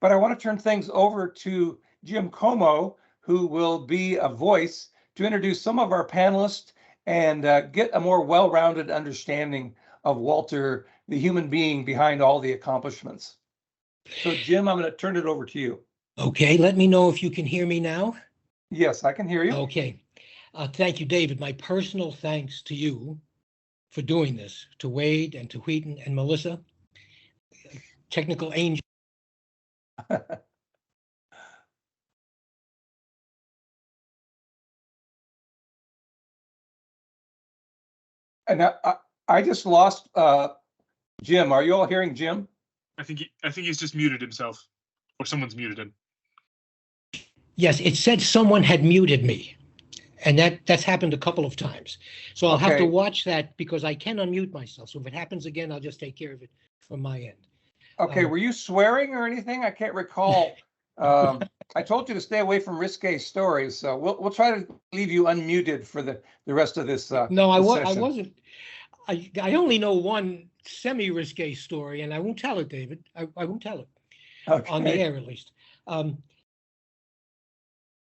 but I want to turn things over to Jim Como, who will be a voice to introduce some of our panelists and get a more well-rounded understanding of Walter, the human being behind all the accomplishments. So Jim, I'm going to turn it over to you. Okay, let me know if you can hear me now. Yes, I can hear you. Okay. Thank you, David. My personal thanks to you for doing this, to Wade and to Wheaton and Melissa, technical angel. And I just lost Jim. Are you all hearing Jim? I think he's just muted himself, or someone's muted him. Yes, it said someone had muted me, and that's happened a couple of times. So I'll have to watch that because I can unmute myself. So if it happens again, I'll just take care of it from my end. Okay, were you swearing or anything? I can't recall. I told you to stay away from risque stories, so we'll try to leave you unmuted for the rest of this. No, I wasn't. I only know one semi-risque story, and I won't tell it, David. I won't tell it on the air, at least.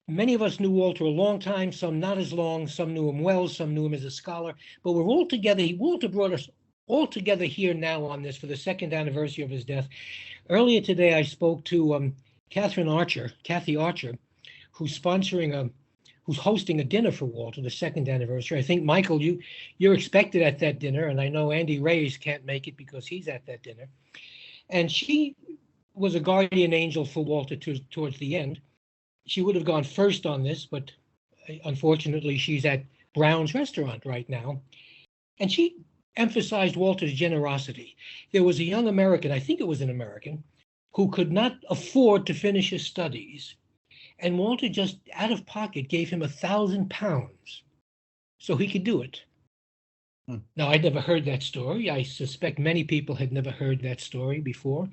Many of us knew Walter a long time, some not as long, some knew him well, some knew him as a scholar, but we're all together. Walter brought us all together here now on this for the 2nd anniversary of his death. Earlier today, I spoke to Kathy Archer, who's hosting a dinner for Walter, the 2nd anniversary. I think, Michael, you're expected at that dinner, and I know Andy Reyes can't make it because he's at that dinner. And she was a guardian angel for Walter towards the end. She would have gone first on this, but unfortunately, she's at Brown's restaurant right now. And she emphasized Walter's generosity. There was a young American, I think it was an American, who could not afford to finish his studies. And Walter just out of pocket gave him £1,000 so he could do it. Now, I'd never heard that story. I suspect many people had never heard that story before.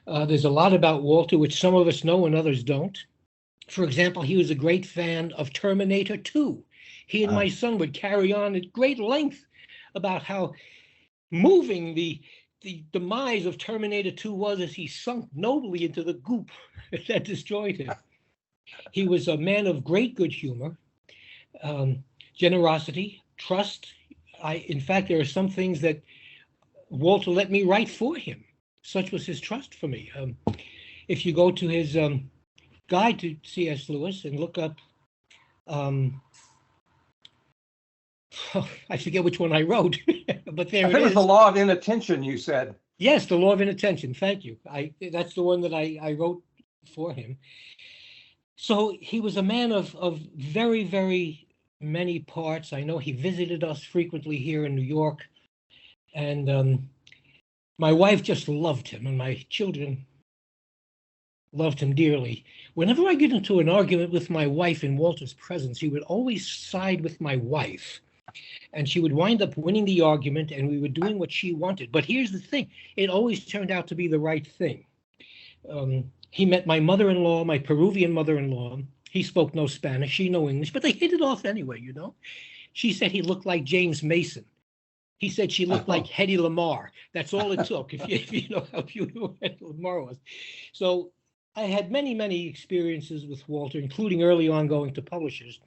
There's a lot about Walter which some of us know and others don't. For example, he was a great fan of Terminator 2. He and my son would carry on at great length about how moving the demise of Terminator 2 was as he sunk nobly into the goop that destroyed him. He was a man of great good humor, generosity, trust. In fact, there are some things that Walter let me write for him. Such was his trust for me. If you go to his guide to C.S. Lewis and look up, I forget which one I wrote, but there it is. I think it was The Law of Inattention, you said. Yes, The Law of Inattention. Thank you. That's the one that I wrote for him. So he was a man of very, very many parts. I know he visited us frequently here in New York. And my wife just loved him, and my children loved him dearly. Whenever I get into an argument with my wife in Walter's presence, he would always side with my wife. And she would wind up winning the argument, and we were doing what she wanted. But here's the thing. It always turned out to be the right thing. He met my mother-in-law, my Peruvian mother-in-law. He spoke no Spanish, she no English, but they hit it off anyway, you know. She said he looked like James Mason. He said she looked like Hedy Lamarr. That's all it took, if you know how beautiful Hedy Lamarr was. So I had many, many experiences with Walter, including early on going to publishers.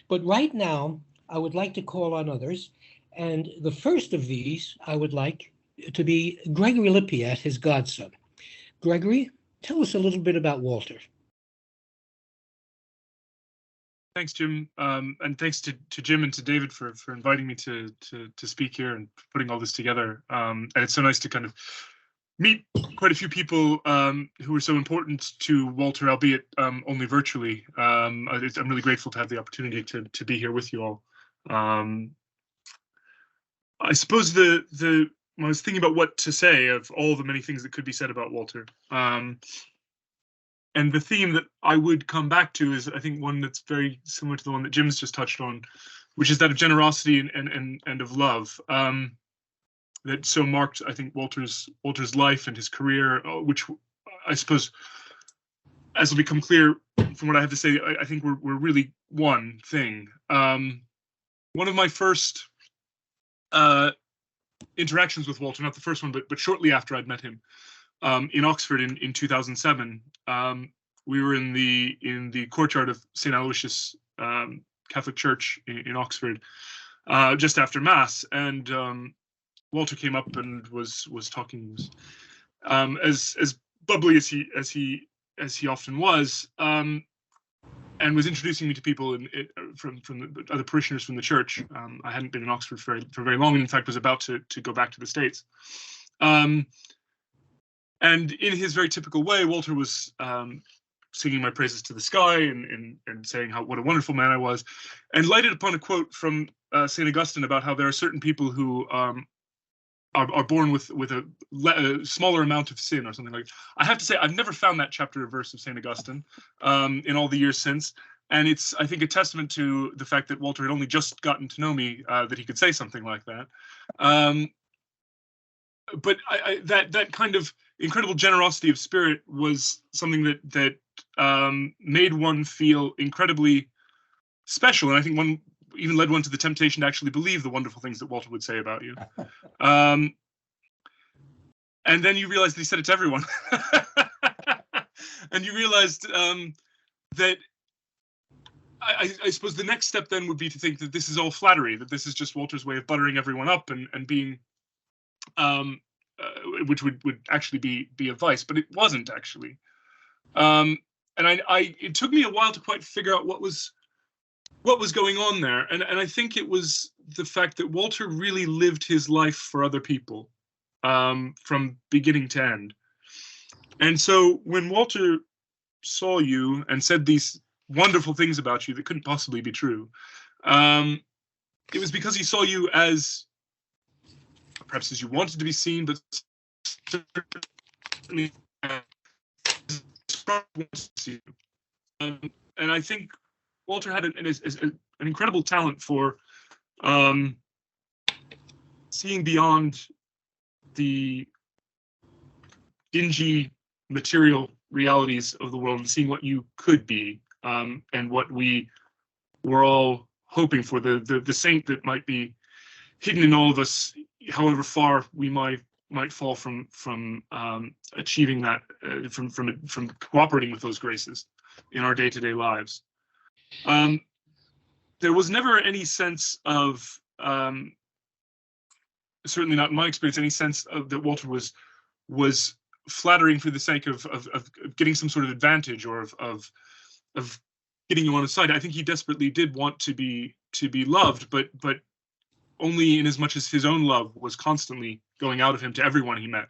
But right now, I would like to call on others. And the first of these, I would like to be Gregory Lippiat, his godson. Gregory, tell us a little bit about Walter. Thanks, Jim, and thanks to Jim and to David for inviting me to speak here and putting all this together. And it's so nice to kind of meet quite a few people who are so important to Walter, albeit only virtually. I'm really grateful to have the opportunity to be here with you all. I suppose I was thinking about what to say of all the many things that could be said about Walter. And the theme that I would come back to is, I think, one that's very similar to the one that Jim's just touched on, which is that of generosity and of love. That so marked, I think, Walter's life and his career, which I suppose, as will become clear from what I have to say, I think we're really one thing. One of my first interactions with Walter, not the first one, but shortly after I'd met him, in Oxford in 2007. We were in the courtyard of St. Aloysius Catholic Church in Oxford just after Mass, and Walter came up and was talking, as bubbly as he often was, and was introducing me to people from the other parishioners from the church. I hadn't been in Oxford for very long, and in fact was about to go back to the States. And in his very typical way, Walter was singing my praises to the sky and saying what a wonderful man I was, and lighted upon a quote from St. Augustine about how there are certain people who are born with a smaller amount of sin or something like that. I have to say, I've never found that chapter or verse of St. Augustine in all the years since. And it's, I think, a testament to the fact that Walter had only just gotten to know me, that he could say something like that. But that kind of incredible generosity of spirit was something that made one feel incredibly special. And I think one even led one to the temptation to actually believe the wonderful things that Walter would say about you. And then you realized that he said it to everyone. And you realized that I suppose the next step then would be to think that this is all flattery, that this is just Walter's way of buttering everyone up and being, which would actually be a vice, but it wasn't actually. And it took me a while to quite figure out what was going on there. And I think it was the fact that Walter really lived his life for other people, from beginning to end. And so when Walter saw you and said these wonderful things about you that couldn't possibly be true, it was because he saw you as, perhaps as you wanted to be seen, but certainly as wanted to see you. And I think Walter had an incredible talent for seeing beyond the dingy material realities of the world and seeing what you could be, and what we were all hoping for, the saint that might be hidden in all of us, however far we might fall from achieving that, from cooperating with those graces in our day-to-day lives. There was never any sense of, certainly not in my experience, any sense of that Walter was flattering for the sake of getting some sort of advantage or of getting you on his side. I think he desperately did want to be loved, but only in as much as his own love was constantly going out of him to everyone he met.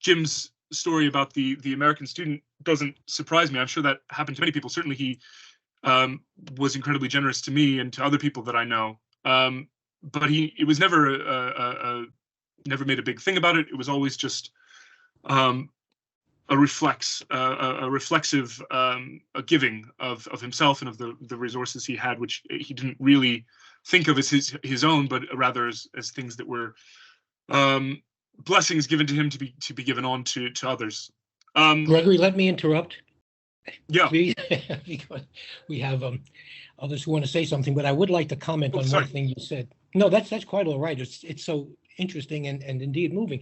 Jim's story about the American student doesn't surprise me. I'm sure that happened to many people. Certainly he was incredibly generous to me and to other people that I know. But it was never never made a big thing about it. It was always just a reflexive a giving of himself and of the resources he had, which he didn't really think of as his own, but rather as things that were blessings given to him to be given on to others. Gregory, let me interrupt. Yeah. Please, because we have others who want to say something, but I would like to comment on one thing you said. No, that's quite all right. It's so interesting and indeed moving.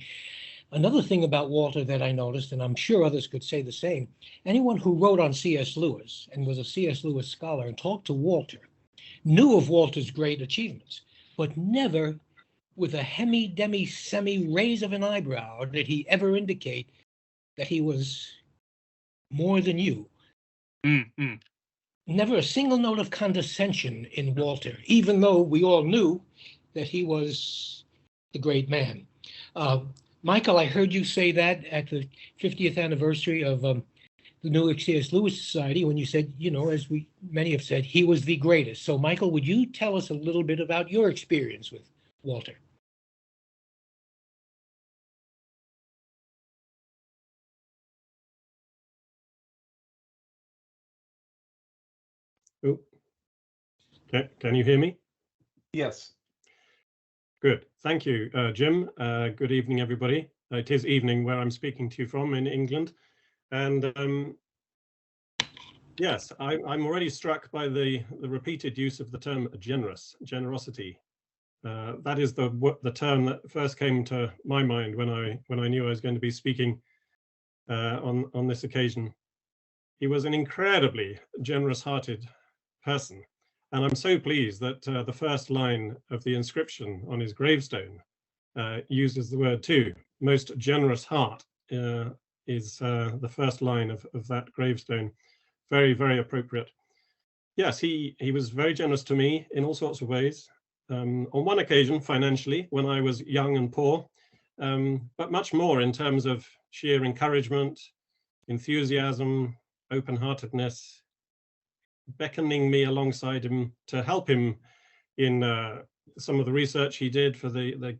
Another thing about Walter that I noticed, and I'm sure others could say the same, anyone who wrote on C.S. Lewis and was a C.S. Lewis scholar and talked to Walter knew of Walter's great achievements, but never with a semi raise of an eyebrow did he ever indicate that he was more than you. Mm-hmm. Never a single note of condescension in Walter, even though we all knew that he was the great man. Michael, I heard you say that at the 50th anniversary of the Newark C.S. Lewis Society when you said, as many have said, he was the greatest. So, Michael, would you tell us a little bit about your experience with Walter? Oh, can you hear me? Yes. Good. Thank you, Jim. Good evening, everybody. It is evening where I'm speaking to you from in England. And yes, I'm already struck by the repeated use of the term generosity. That is the term that first came to my mind when I knew I was going to be speaking on this occasion. He was an incredibly generous-hearted person, and I'm so pleased that the first line of the inscription on his gravestone uses the word too. Most generous heart is the first line of that gravestone. Very, very appropriate. Yes, he was very generous to me in all sorts of ways. On one occasion, financially, when I was young and poor, but much more in terms of sheer encouragement, enthusiasm, open-heartedness, beckoning me alongside him to help him in some of the research he did for the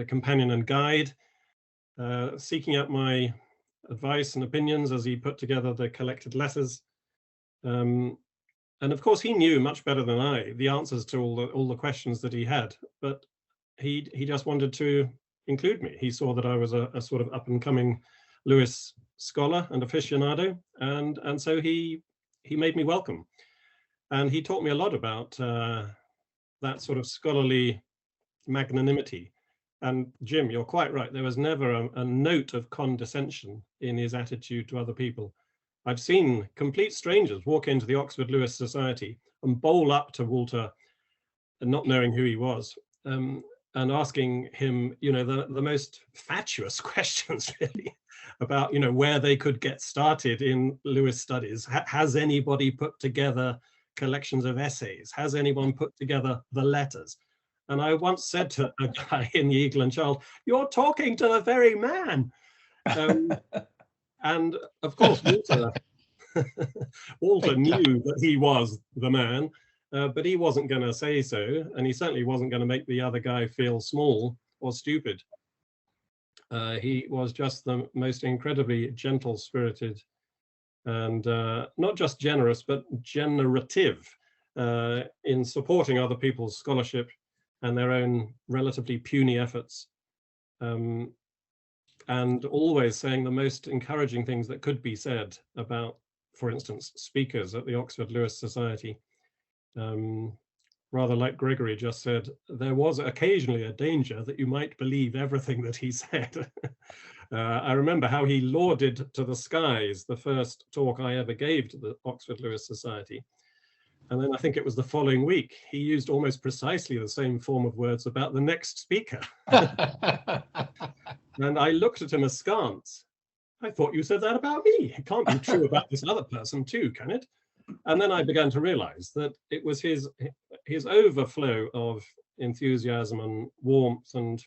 companion and guide, seeking out my advice and opinions as he put together the collected letters. And of course, he knew much better than I the answers to all the questions that he had, but he just wanted to include me. He saw that I was a sort of up-and-coming Lewis scholar and aficionado, and so he made me welcome. And he taught me a lot about that sort of scholarly magnanimity. And Jim, you're quite right. There was never a note of condescension in his attitude to other people. I've seen complete strangers walk into the Oxford Lewis Society and bowl up to Walter, not knowing who he was, and asking him, you know, the most fatuous questions, really, about, you know, where they could get started in Lewis studies. Has anybody put together collections of essays? Has anyone put together the letters? And I once said to a guy in the Eagle and Child, "You're talking to the very man." And of course, Walter knew that he was the man, but he wasn't going to say so, and he certainly wasn't going to make the other guy feel small or stupid. He was just the most incredibly gentle-spirited and not just generous, but generative in supporting other people's scholarship and their own relatively puny efforts. And always saying the most encouraging things that could be said about, for instance, speakers at the Oxford Lewis Society. Rather like Gregory just said, there was occasionally a danger that you might believe everything that he said. I remember how he lauded to the skies the first talk I ever gave to the Oxford Lewis Society. And then I think it was the following week, he used almost precisely the same form of words about the next speaker. And I looked at him askance. I thought you said that about me. It can't be true about this other person too, can it? And then I began to realize that it was his overflow of enthusiasm and warmth and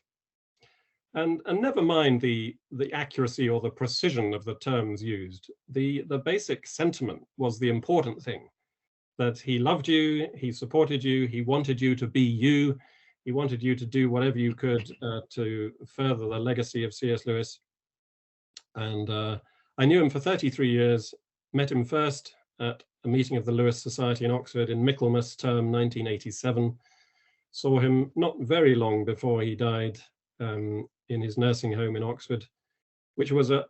never mind the accuracy or the precision of the terms used. The basic sentiment was the important thing, that he loved you, he supported you, he wanted you to be you. He wanted you to do whatever you could to further the legacy of C.S. Lewis. And I knew him for 33 years, met him first at a meeting of the Lewis Society in Oxford in Michaelmas term 1987. Saw him not very long before he died in his nursing home in Oxford, which was a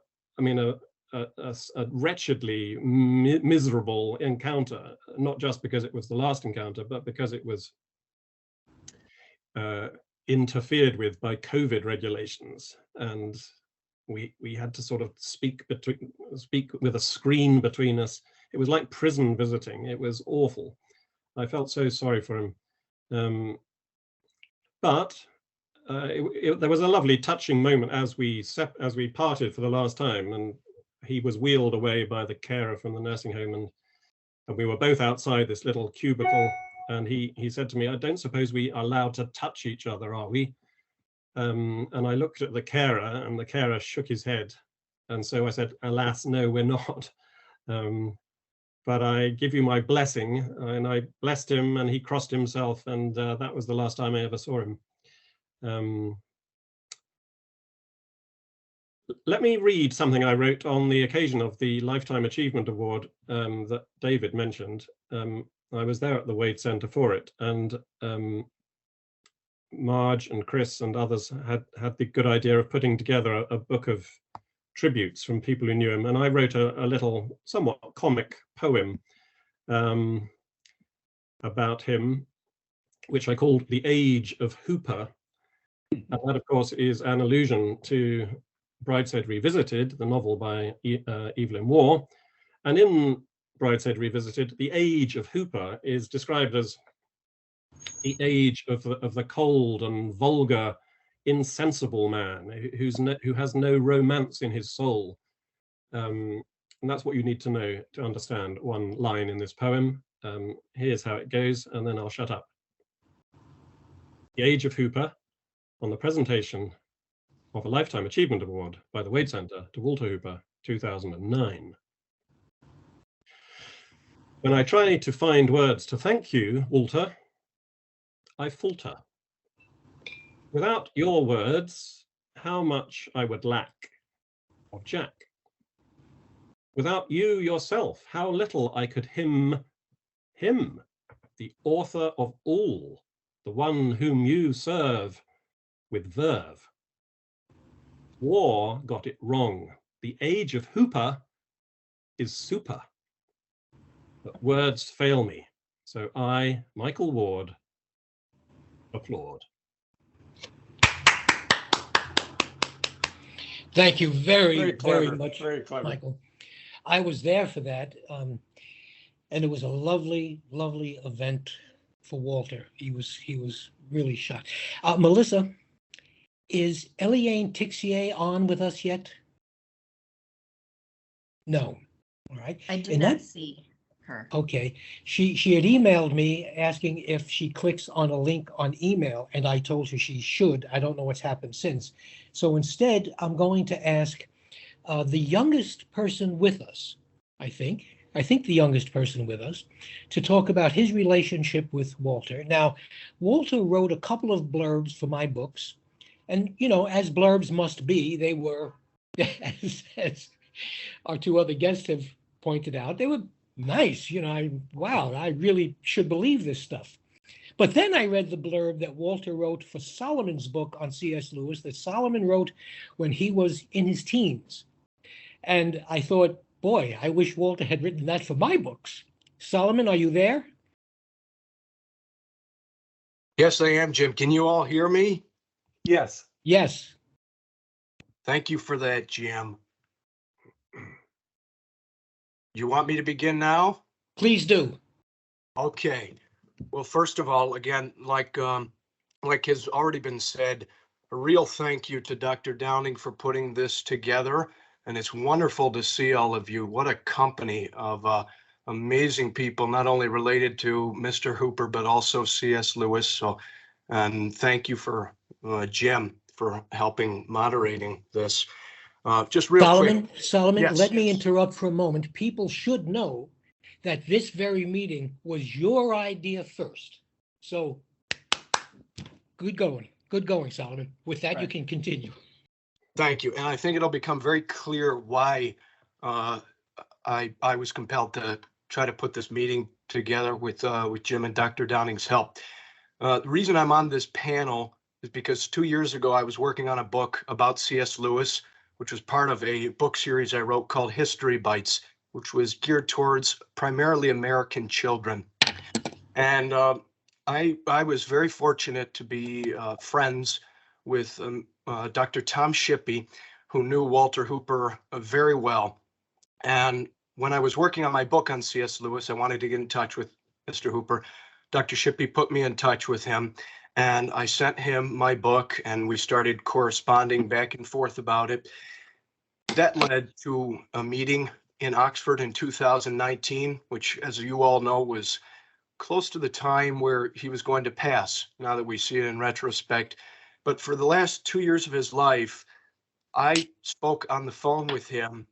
wretchedly miserable encounter, not just because it was the last encounter, but because it was interfered with by COVID regulations, and we had to sort of speak with a screen between us. It was like prison visiting. It was awful. I felt so sorry for him. But there was a lovely, touching moment as we parted for the last time, and he was wheeled away by the carer from the nursing home, and we were both outside this little cubicle. And he said to me, "I don't suppose we are allowed to touch each other, are we?" And I looked at the carer, and the carer shook his head. And so I said, "Alas, no, we're not. But I give you my blessing." And I blessed him, and he crossed himself. And that was the last time I ever saw him. Let me read something I wrote on the occasion of the Lifetime Achievement Award that David mentioned. I was there at the Wade Centre for it, and Marge and Chris and others had the good idea of putting together a book of tributes from people who knew him, and I wrote a little, somewhat comic poem about him. which I called The Age of Hooper. And that, of course, is an allusion to Brideshead Revisited, the novel by Evelyn Waugh. And in Brideshead Revisited, the age of Hooper is described as the age of the cold and vulgar, insensible man who has no romance in his soul. And that's what you need to know to understand one line in this poem. Here's how it goes, and then I'll shut up. The Age of Hooper, on the presentation of a Lifetime Achievement Award by the Wade Centre to Walter Hooper, 2009. When I try to find words to thank you, Walter, I falter. Without your words, how much I would lack of Jack. Without you yourself, how little I could hymn him, the author of all, the one whom you serve with verve. Waugh got it wrong. The age of Hooper is super. But words fail me, so I, Michael Ward, applaud. Thank you very clever, much, very clever. Michael. I was there for that, and it was a lovely, lovely event for Walter. He was really shocked. Melissa, is Elaine Tixier on with us yet? No. All right. I do not see her. Okay. She had emailed me asking if she clicks on a link on email, and I told her she should. I don't know what's happened since. So instead, I'm going to ask the youngest person with us, I think the youngest person with us, to talk about his relationship with Walter. Now, Walter wrote a couple of blurbs for my books, and, you know, as blurbs must be, they were, as our two other guests have pointed out, they were nice. You know, wow, I really should believe this stuff. But then I read the blurb that Walter wrote for Solomon's book on C.S. Lewis, that Solomon wrote when he was in his teens. And I thought, boy, I wish Walter had written that for my books. Solomon, are you there? Yes, I am, Jim. Can you all hear me? Yes. Yes. Thank you for that, Jim. You want me to begin now? Please do. Okay. Well, first of all, again, like has already been said, a real thank you to Dr. Downing for putting this together. And it's wonderful to see all of you. What a company of amazing people, not only related to Mr. Hooper, but also C.S. Lewis. So, and thank you for Jim for helping moderating this. Just real quick. Solomon, Yes, let me yes. interrupt for a moment. People should know that this very meeting was your idea first. So good going, Solomon. With that, you can continue. Thank you. And I think it'll become very clear why I was compelled to try to put this meeting together with Jim and Dr. Downing's help. The reason I'm on this panel is because 2 years ago, I was working on a book about C.S. Lewis, which was part of a book series I wrote called History Bites, which was geared towards primarily American children. And I was very fortunate to be friends with Dr. Tom Shippey, who knew Walter Hooper very well. And when I was working on my book on C.S. Lewis, I wanted to get in touch with Mr. Hooper. Dr. Shippey put me in touch with him, and I sent him my book, and we started corresponding back and forth about it. That led to a meeting in Oxford in 2019, which, as you all know, was close to the time where he was going to pass, now that we see it in retrospect. But for the last 2 years of his life, I spoke on the phone with him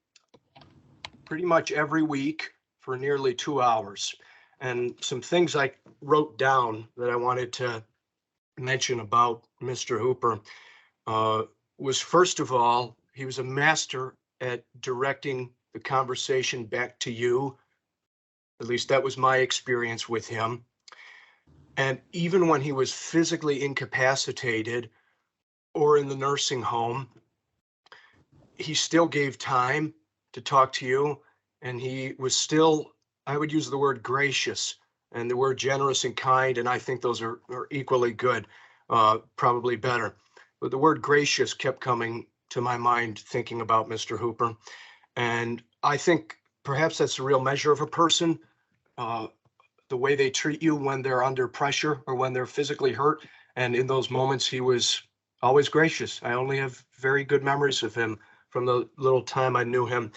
pretty much every week for nearly 2 hours. And some things I wrote down that I wanted to mention about Mr. Hooper was, first of all, he was a master at directing the conversation back to you. At least that was my experience with him. And even when he was physically incapacitated or in the nursing home, he still gave time to talk to you. And he was still, I would use the word gracious and the word generous and kind, and I think those are equally good, probably better. But the word gracious kept coming to my mind thinking about Mr. Hooper. And I think perhaps that's the real measure of a person, the way they treat you when they're under pressure or when they're physically hurt. And in those moments, he was always gracious. I only have very good memories of him from the little time I knew him.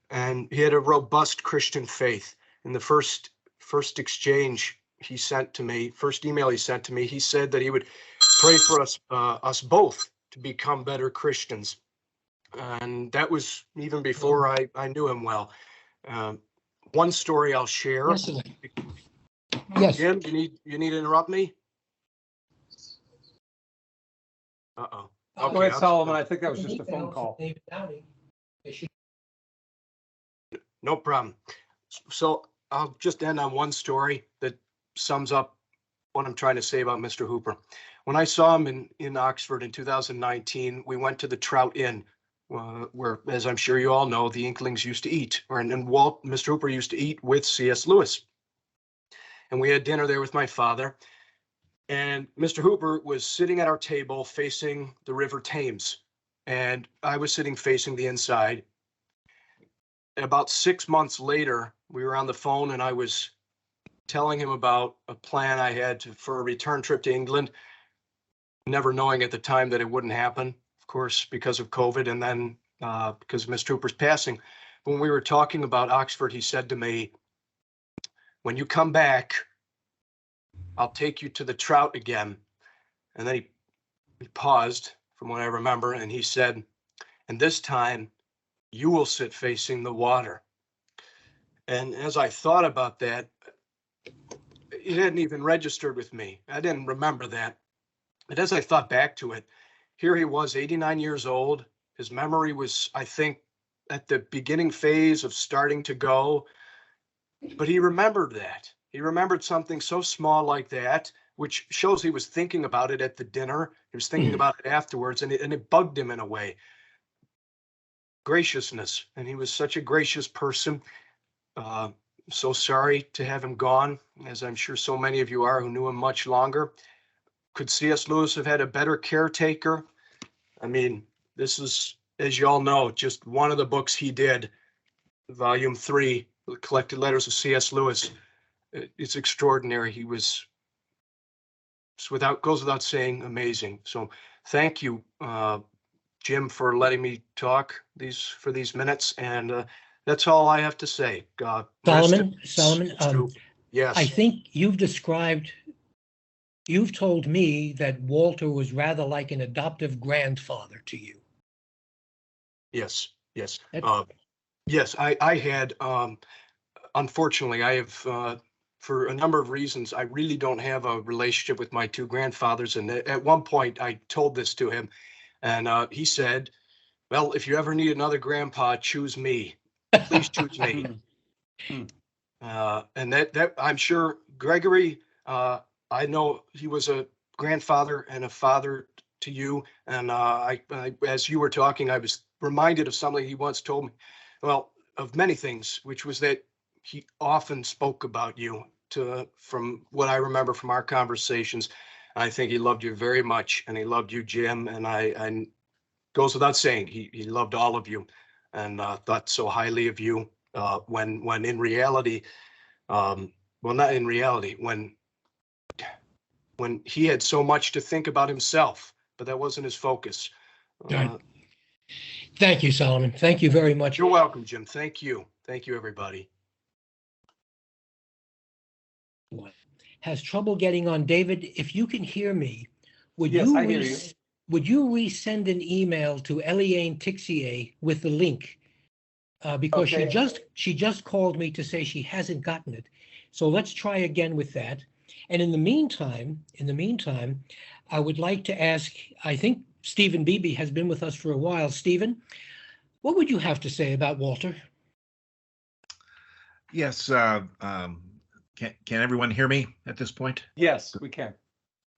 And he had a robust Christian faith. In the first exchange he sent to me, first email he sent to me, he said that he would pray for us both to become better Christians. And that was even before I knew him well. One story I'll share. Yes, Elaine. Yes. Jim, you need to interrupt me? Uh-oh. Okay, Go ahead, Solomon. I think that was just a phone call. David Downing. They should- No problem. So I'll just end on one story that sums up what I'm trying to say about Mr. Hooper. When I saw him in Oxford in 2019, we went to the Trout Inn, where, as I'm sure you all know, the Inklings used to eat, and Mr. Hooper used to eat with C.S. Lewis. And we had dinner there with my father. And Mr. Hooper was sitting at our table facing the River Thames, and I was sitting facing the inside. About 6 months later, we were on the phone and I was telling him about a plan I had for a return trip to England, never knowing at the time that it wouldn't happen, of course, because of COVID and then because of Mr. Hooper's passing. When we were talking about Oxford, he said to me, "When you come back, I'll take you to the Trout again." And then he paused, from what I remember, and he said, "And this time you will sit facing the water." And as I thought about that, it hadn't even registered with me. I didn't remember that. But as I thought back to it, here he was, 89 years old. His memory was, I think, at the beginning phase of starting to go. But he remembered that. He remembered something so small like that, which shows he was thinking about it at the dinner. He was thinking about it afterwards, and it bugged him in a way. Graciousness, and he was such a gracious person. So sorry to have him gone, as I'm sure so many of you are who knew him much longer. Could C.S. Lewis have had a better caretaker? I mean, this is, as you all know, just one of the books he did, Volume 3, the Collected Letters of C.S. Lewis. It's extraordinary. He was, goes without saying, amazing. So thank you, Jim, for letting me talk for these minutes, and that's all I have to say. Solomon, yes. I think you've told me that Walter was rather like an adoptive grandfather to you. Yes. Yes, I had, unfortunately, I have, for a number of reasons, I really don't have a relationship with my two grandfathers. And at one point I told this to him, and he said, "Well, if you ever need another grandpa, choose me. Please choose me." And that I'm sure Gregory, I know he was a grandfather and a father to you. And I, as you were talking, I was reminded of something he once told me, well, of many things, which was that he often spoke about you, from what I remember from our conversations. I think he loved you very much, and he loved you, Jim. And goes without saying, he loved all of you, and thought so highly of you. When in reality, well, not in reality, when he had so much to think about himself, but that wasn't his focus. Thank you, Solomon. Thank you very much. You're welcome, Jim. Thank you. Thank you, everybody. Has trouble getting on. David, if you can hear me, would Yes, you I hear you. would you resend an email to Elaine Tixier with the link? Because Okay. she just called me to say she hasn't gotten it. So let's try again with that. And in the meantime, I would like to ask, I think Stephen Beebe has been with us for a while. Stephen, what would you have to say about Walter? Yes. Can everyone hear me at this point? Yes, we can.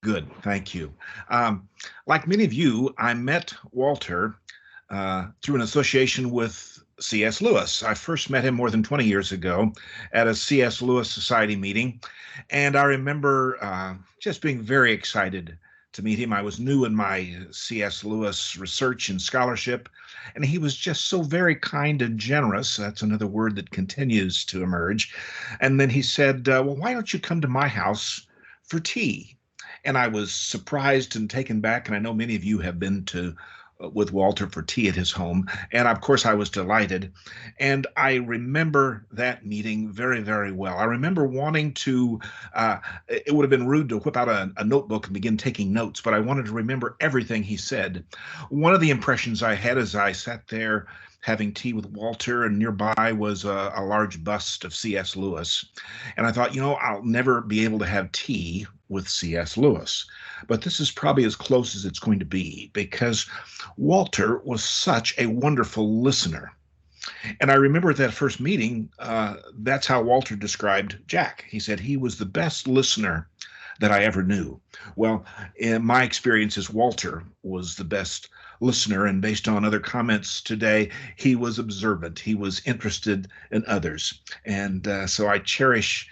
Good. Thank you. Like many of you, I met Walter through an association with C.S. Lewis. I first met him more than 20 years ago at a C.S. Lewis Society meeting, and I remember just being very excited to meet him. I was new in my C.S. Lewis research and scholarship, and he was just so very kind and generous. That's another word that continues to emerge. And then he said, well, why don't you come to my house for tea? And I was surprised and taken back, and I know many of you have been with Walter for tea at his home. And of course, I was delighted. And I remember that meeting very, very well. I remember wanting to, it would have been rude to whip out a notebook and begin taking notes, but I wanted to remember everything he said. One of the impressions I had as I sat there having tea with Walter, and nearby was a large bust of C.S. Lewis. And I thought, I'll never be able to have tea with C.S. Lewis, but this is probably as close as it's going to be, because Walter was such a wonderful listener. And I remember at that first meeting, that's how Walter described Jack. He said he was the best listener that I ever knew. Well, in my experiences, Walter was the best listener, and based on other comments today, he was observant. He was interested in others. And so I cherish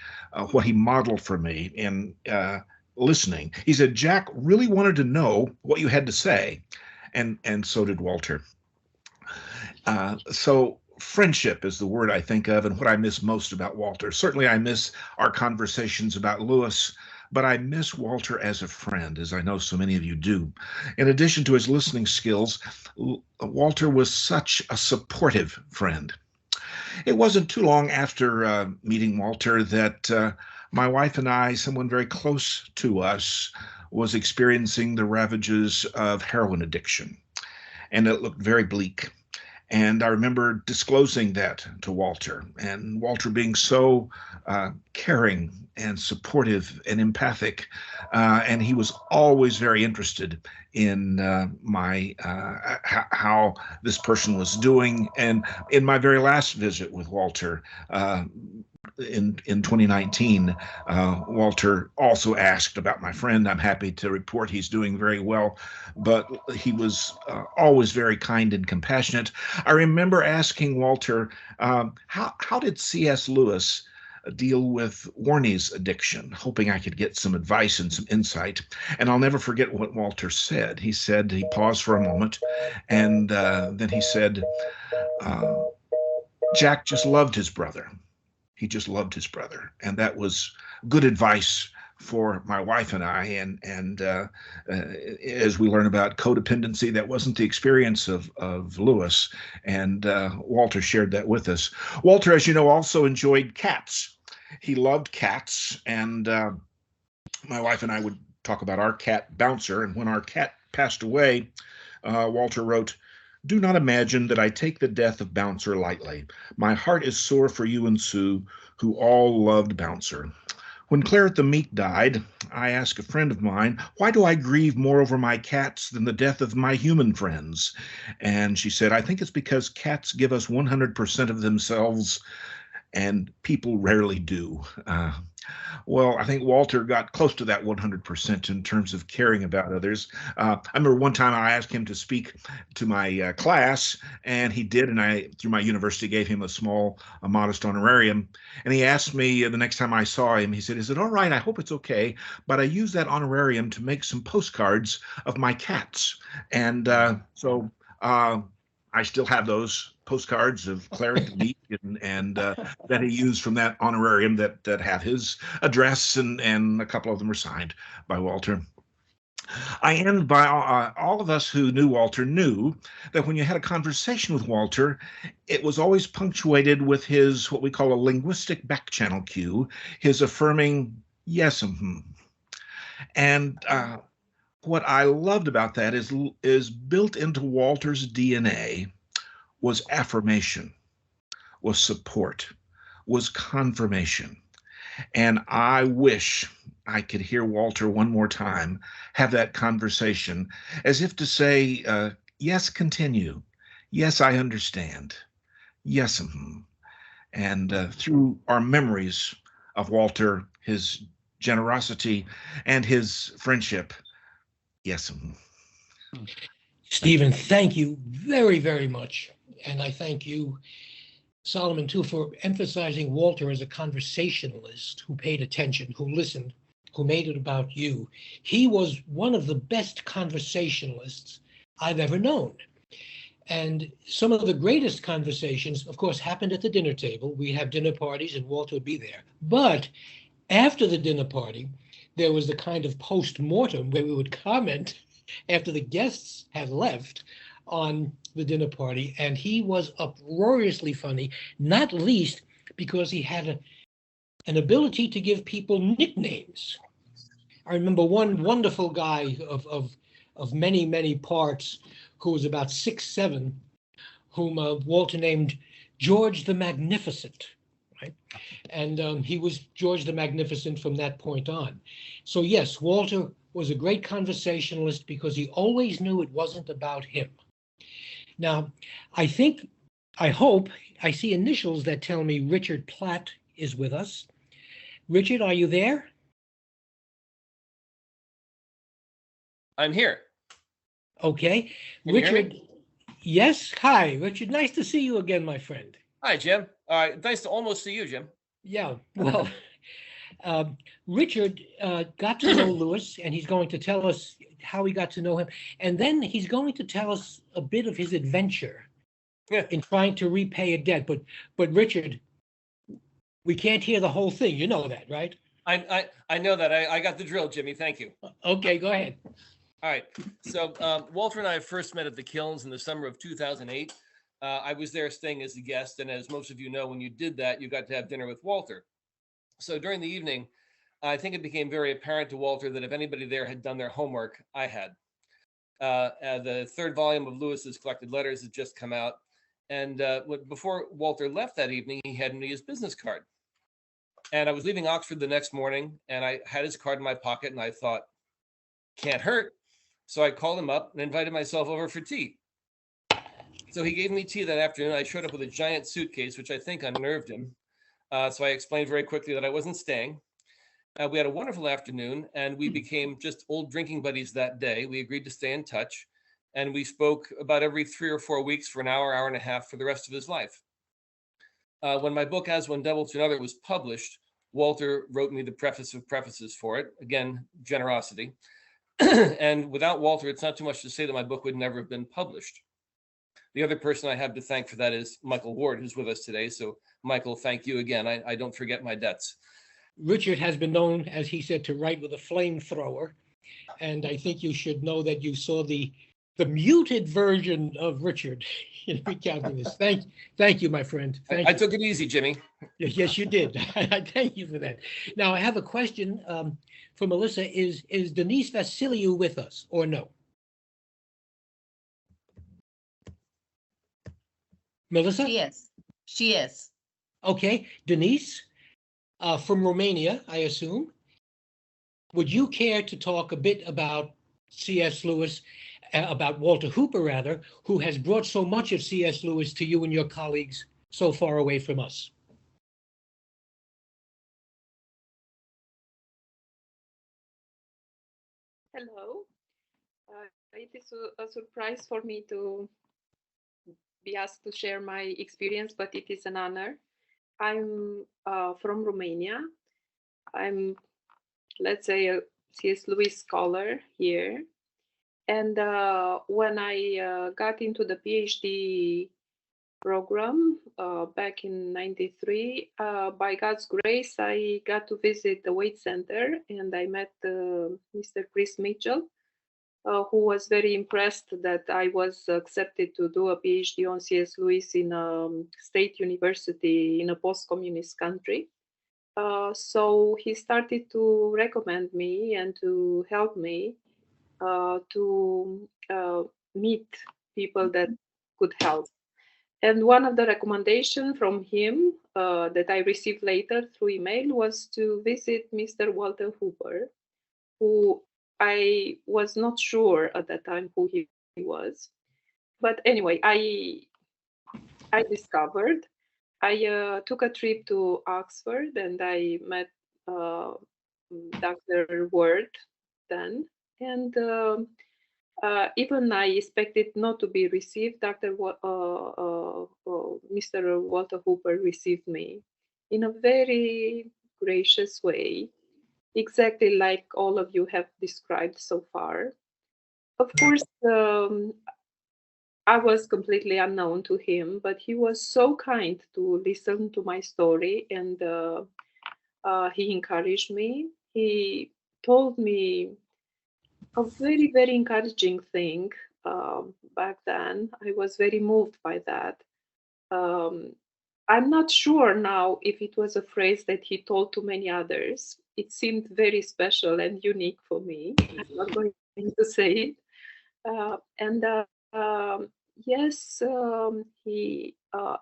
what he modeled for me in listening. He said, Jack really wanted to know what you had to say, and so did Walter. So friendship is the word I think of, and what I miss most about Walter. Certainly I miss our conversations about Lewis, but I miss Walter as a friend, as I know so many of you do. In addition to his listening skills, Walter was such a supportive friend. It wasn't too long after meeting Walter that my wife and I, someone very close to us, was experiencing the ravages of heroin addiction, and it looked very bleak. And I remember disclosing that to Walter, and Walter being so caring and supportive and empathic. And he was always very interested in how this person was doing. And in my very last visit with Walter, in 2019, Walter also asked about my friend. I'm happy to report he's doing very well, but he was always very kind and compassionate. I remember asking Walter, how did C.S. Lewis deal with Warney's addiction, hoping I could get some advice and some insight. And I'll never forget what Walter said. He said, he paused for a moment, and then he said, Jack just loved his brother. He just loved his brother. And that was good advice for my wife and I. And as we learn about codependency, that wasn't the experience of Lewis. And Walter shared that with us. Walter, as you know, also enjoyed cats. He loved cats. And my wife and I would talk about our cat, Bouncer. And when our cat passed away, Walter wrote, "Do not imagine that I take the death of Bouncer lightly. My heart is sore for you and Sue, who all loved Bouncer. When Claret the meek died, I asked a friend of mine, why do I grieve more over my cats than the death of my human friends? And she said, I think it's because cats give us 100% of themselves, and people rarely do." Well, I think Walter got close to that 100% in terms of caring about others. I remember one time I asked him to speak to my class, and he did, and I, through my university, gave him a modest honorarium. And he asked me the next time I saw him, he said, "Is it all right? I hope it's okay, but I use that honorarium to make some postcards of my cats." And so I still have those postcards of Claret the meek and that he used from that honorarium that have his address, and a couple of them are signed by Walter. I end by all of us who knew Walter knew that when you had a conversation with Walter, it was always punctuated with his what we call a linguistic back channel cue, his affirming yes, and what I loved about that is built into Walter's DNA was affirmation, was support, was confirmation. And I wish I could hear Walter one more time have that conversation, as if to say, yes, continue. Yes, I understand. Yes, and through our memories of Walter, his generosity and his friendship, yes. Stephen, thank you very, very much. And I thank you, Solomon, too, for emphasizing Walter as a conversationalist who paid attention, who listened, who made it about you. He was one of the best conversationalists I've ever known. And some of the greatest conversations, of course, happened at the dinner table. We have dinner parties and Walter would be there. But after the dinner party, there was the kind of post-mortem where we would comment after the guests had left on the dinner party. And he was uproariously funny, not least because he had an ability to give people nicknames. I remember one wonderful guy of many, many parts who was about 6'7", whom Walter named George the Magnificent, right? And he was George the Magnificent from that point on. So yes, Walter was a great conversationalist because he always knew it wasn't about him. Now, I hope, I see initials that tell me Richard Platt is with us. Richard, are you there? I'm here. Okay. Can you hear Richard, me? yes. Hi, Richard. Nice to see you again, my friend. Hi, Jim. Nice to almost see you, Jim. Yeah, well, Richard got to know Lewis, and he's going to tell us how he got to know him. And then he's going to tell us a bit of his adventure in trying to repay a debt. But Richard, we can't hear the whole thing. You know that, right? I know that. I got the drill, Jimmy. Thank you. Okay, go ahead. All right. So Walter and I first met at the Kilns in the summer of 2008. I was there staying as a guest. And as most of you know, when you did that, you got to have dinner with Walter. So during the evening, I think it became very apparent to Walter that if anybody there had done their homework, I had. The third volume of Lewis's collected letters had just come out. And before Walter left that evening, he handed me his business card. And I was leaving Oxford the next morning, and I had his card in my pocket, and I thought, can't hurt. So I called him up and invited myself over for tea. So he gave me tea that afternoon. I showed up with a giant suitcase, which I think unnerved him. So I explained very quickly that I wasn't staying. We had a wonderful afternoon, and we became just old drinking buddies that day. We agreed to stay in touch, and we spoke about every 3 or 4 weeks for an hour, hour and a half for the rest of his life. When my book, As One Devil to Another, was published, Walter wrote me the preface of prefaces for it. Again, generosity. And without Walter, it's not too much to say that my book would never have been published. The other person I have to thank for that is Michael Ward, who's with us today. So Michael, thank you again. I don't forget my debts. Richard has been known, as he said, to write with a flamethrower. And I think you should know that you saw the muted version of Richard in recounting this. Thank you, my friend. Thank you. I took it easy, Jimmy. Yes, you did. I thank you for that. Now, I have a question for Melissa. Is Denise Vasiliou with us or no? Melissa? She is. She is. Okay. Denise, from Romania, I assume. Would you care to talk a bit about C.S. Lewis, about Walter Hooper, rather, who has brought so much of C.S. Lewis to you and your colleagues so far away from us? Hello. It is a surprise for me to be asked to share my experience, but it is an honor. I'm from Romania. I'm, let's say, a C.S. Lewis scholar here. And when I got into the PhD program back in '93, by God's grace, I got to visit the Waite Center, and I met Mr. Chris Mitchell, who was very impressed that I was accepted to do a PhD on C.S. Lewis in a state university in a post-communist country. So he started to recommend me and to help me to meet people that could help. And one of the recommendations from him that I received later through email was to visit Mr. Walter Hooper, who I was not sure at that time who he was. But anyway, I discovered. I took a trip to Oxford and I met Dr. Ward then. And Even I expected not to be received. Mr. Walter Hooper received me in a very gracious way, exactly like all of you have described so far. Of course, I was completely unknown to him, but he was so kind to listen to my story, and he encouraged me. He told me a very, very encouraging thing back then. I was very moved by that. I'm not sure now if it was a phrase that he told to many others. It seemed very special and unique for me. I'm not going to say it. And yes, he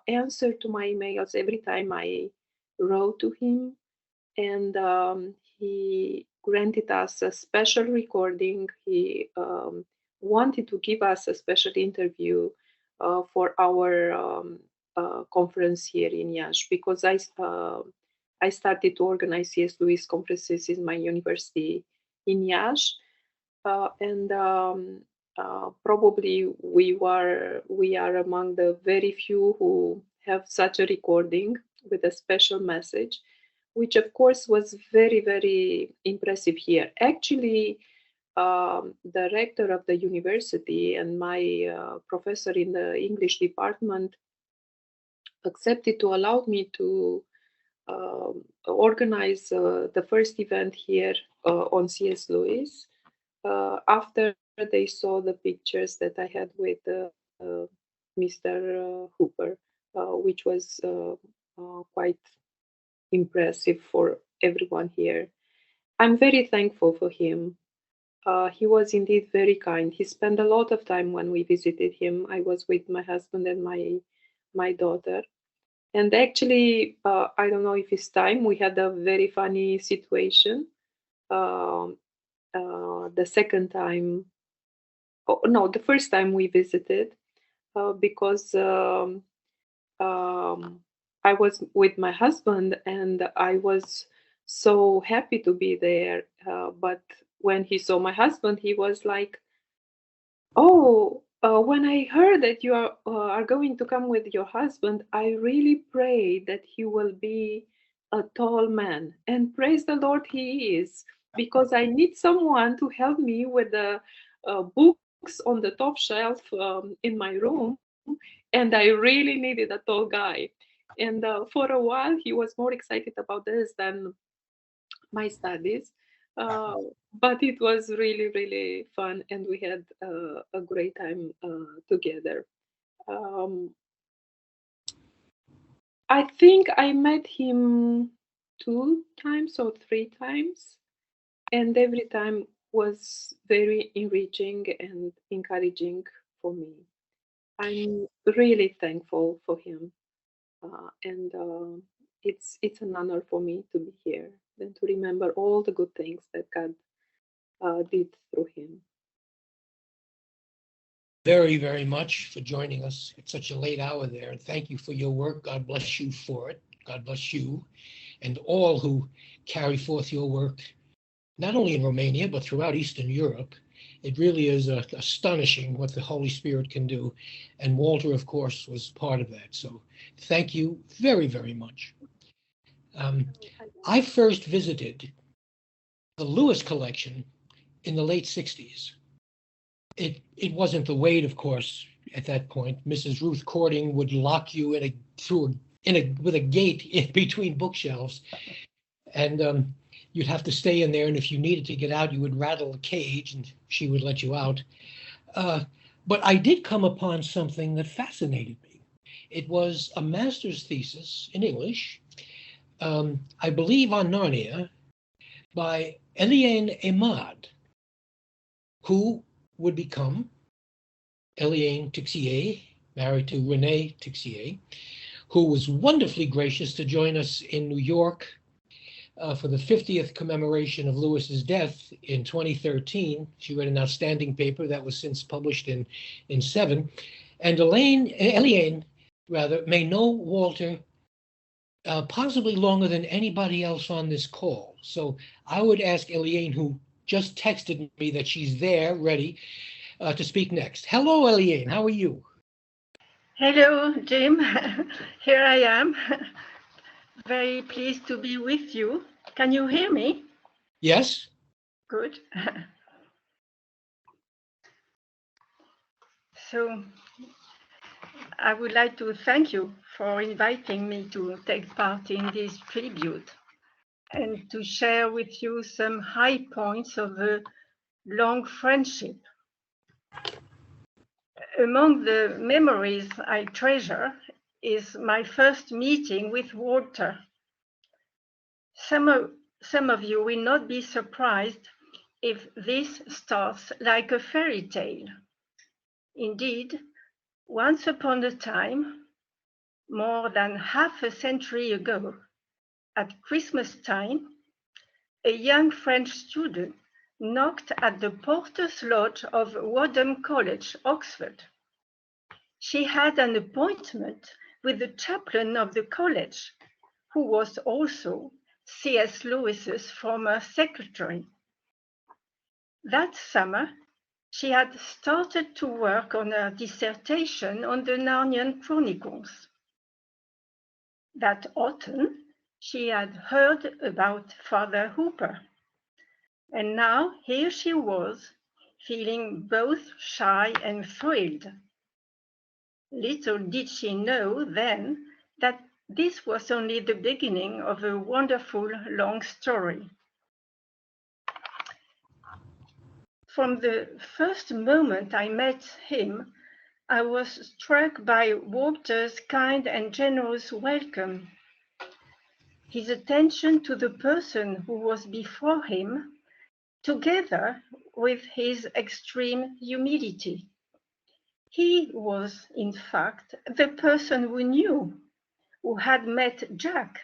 answered to my emails every time I wrote to him, and he granted us a special recording. He wanted to give us a special interview for our conference here in Iași, because I started to organize C.S. Lewis conferences in my university in Iași, and probably we are among the very few who have such a recording with a special message, which of course was very, very impressive here. Actually, the rector of the university and my professor in the English department accepted to allow me to organize the first event here on C.S. Lewis after they saw the pictures that I had with Mr. Hooper, which was quite impressive for everyone here. I'm very thankful for him. He was indeed very kind. He spent a lot of time when we visited him. I was with my husband and my daughter. And actually, I don't know if it's time, we had a very funny situation. The second time, the first time we visited, because I was with my husband and I was so happy to be there. But when he saw my husband, he was like, "Oh, when I heard that you are going to come with your husband, I really pray that he will be a tall man." And praise the Lord, he is, because I need someone to help me with the books on the top shelf in my room, and I really needed a tall guy. And for a while, he was more excited about this than my studies. But it was really, really fun, and we had a great time together. I think I met him 2 times or 3 times, and every time was very enriching and encouraging for me. I'm really thankful for him, and it's an honor for me to be here and to remember all the good things that God did through him. Very, very much for joining us at such a late hour there. And thank you for your work. God bless you for it. God bless you and all who carry forth your work, not only in Romania, but throughout Eastern Europe. It really is astonishing what the Holy Spirit can do. And Walter, of course, was part of that. So thank you very, very much. I first visited the Lewis collection in the late 60s. It wasn't the Wade, of course, at that point. Mrs. Ruth Cording would lock you with a gate in between bookshelves, and you'd have to stay in there. And if you needed to get out, you would rattle a cage, and she would let you out. But I did come upon something that fascinated me. It was a master's thesis in English, I believe on Narnia, by Elaine Aimard, who would become Elaine Tixier, married to Rene Tixier, who was wonderfully gracious to join us in New York for the 50th commemoration of Lewis's death in 2013. She read an outstanding paper that was since published in 7. And Elaine may know Walter possibly longer than anybody else on this call. So I would ask Elaine, who just texted me that she's there, ready, to speak next. Hello, Elaine. How are you? Hello, Jim. Here I am. Very pleased to be with you. Can you hear me? Yes. Good. So I would like to thank you for inviting me to take part in this tribute and to share with you some high points of a long friendship. Among the memories I treasure is my first meeting with Walter. Some of you will not be surprised if this starts like a fairy tale. Indeed, once upon a time, more than half a century ago, at Christmas time, a young French student knocked at the porter's lodge of Wurthmann College, Oxford. She had an appointment with the chaplain of the college, who was also C.S. Lewis's former secretary. That summer, she had started to work on her dissertation on the Narnian Chronicles. That autumn, she had heard about Father Hooper. And now here she was, feeling both shy and thrilled. Little did she know then that this was only the beginning of a wonderful long story. From the first moment I met him, I was struck by Walter's kind and generous welcome. His attention to the person who was before him, together with his extreme humility. He was, in fact, the person who knew, who had met Jack,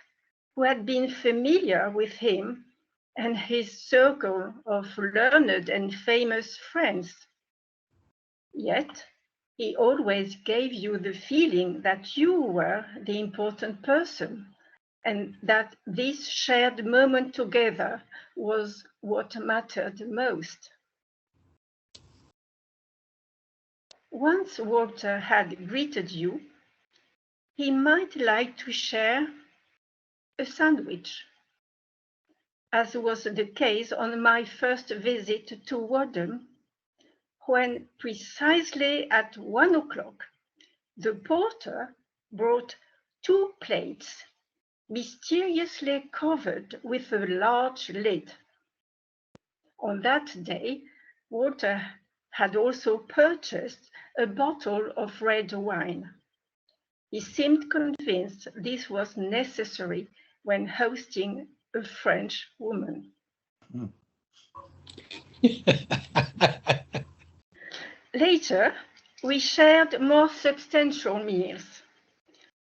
who had been familiar with him and his circle of learned and famous friends. Yet, he always gave you the feeling that you were the important person and that this shared moment together was what mattered most. Once Walter had greeted you, he might like to share a sandwich, as was the case on my first visit to Wurthmann, when precisely at 1 o'clock, the porter brought 2 plates, mysteriously covered with a large lid. On that day, Walter had also purchased a bottle of red wine. He seemed convinced this was necessary when hosting a French woman. Later, we shared more substantial meals.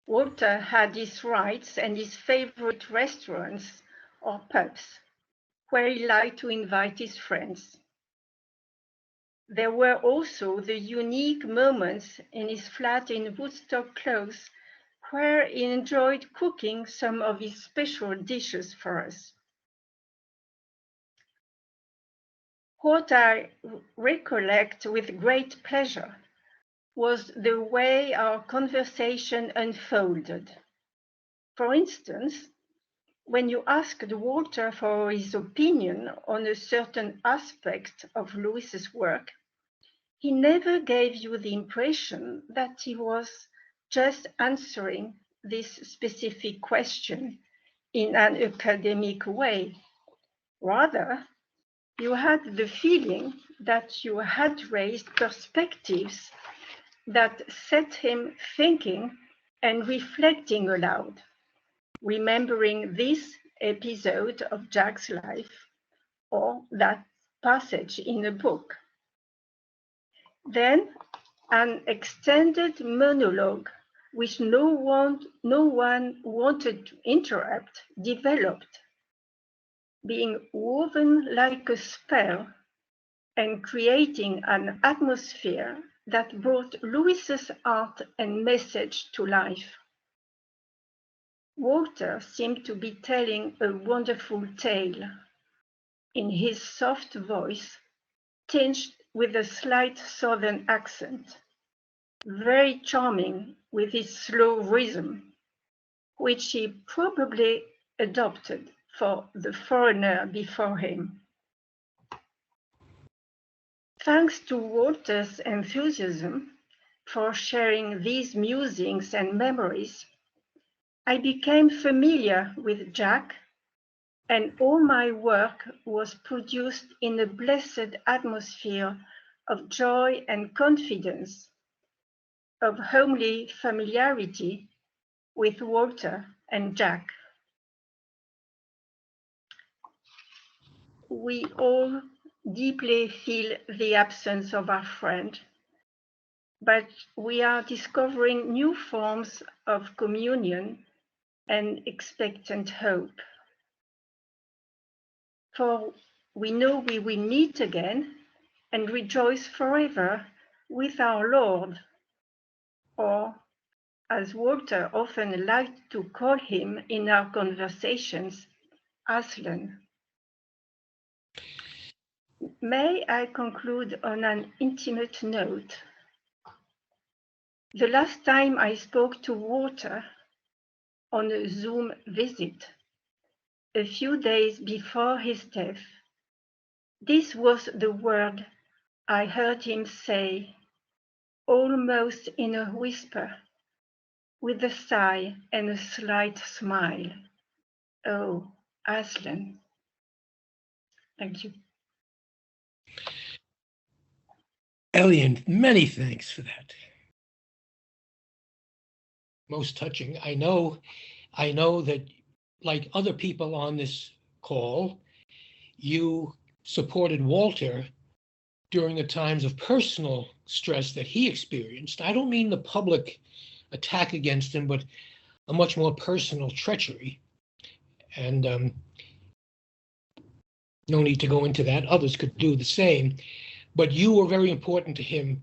Walter had his rights and his favorite restaurants or pubs, where he liked to invite his friends. There were also the unique moments in his flat in Woodstock Close, where he enjoyed cooking some of his special dishes for us. What I recollect with great pleasure was the way our conversation unfolded. For instance, when you asked Walter for his opinion on a certain aspect of Lewis's work, he never gave you the impression that he was just answering this specific question in an academic way. Rather, you had the feeling that you had raised perspectives that set him thinking and reflecting aloud, remembering this episode of Jack's life or that passage in a book. Then an extended monologue, which no one wanted to interrupt, developed, being woven like a spell and creating an atmosphere that brought Lewis's art and message to life. Walter seemed to be telling a wonderful tale. In his soft voice, tinged with a slight southern accent, very charming with his slow rhythm, which he probably adopted for the foreigner before him. Thanks to Walter's enthusiasm for sharing these musings and memories, I became familiar with Jack, and all my work was produced in a blessed atmosphere of joy and confidence, of homely familiarity with Walter and Jack. We all deeply feel the absence of our friend, but we are discovering new forms of communion and expectant hope. For we know we will meet again and rejoice forever with our Lord, or as Walter often liked to call him in our conversations, Aslan. May I conclude on an intimate note? The last time I spoke to Walter on a Zoom visit, a few days before his death, this was the word I heard him say, almost in a whisper, with a sigh and a slight smile. Oh, Aslan. Thank you. Elaine, many thanks for that. Most touching. I know that, like other people on this call, you supported Walter during the times of personal stress that he experienced. I don't mean the public attack against him, but a much more personal treachery. And no need to go into that. Others could do the same. But you were very important to him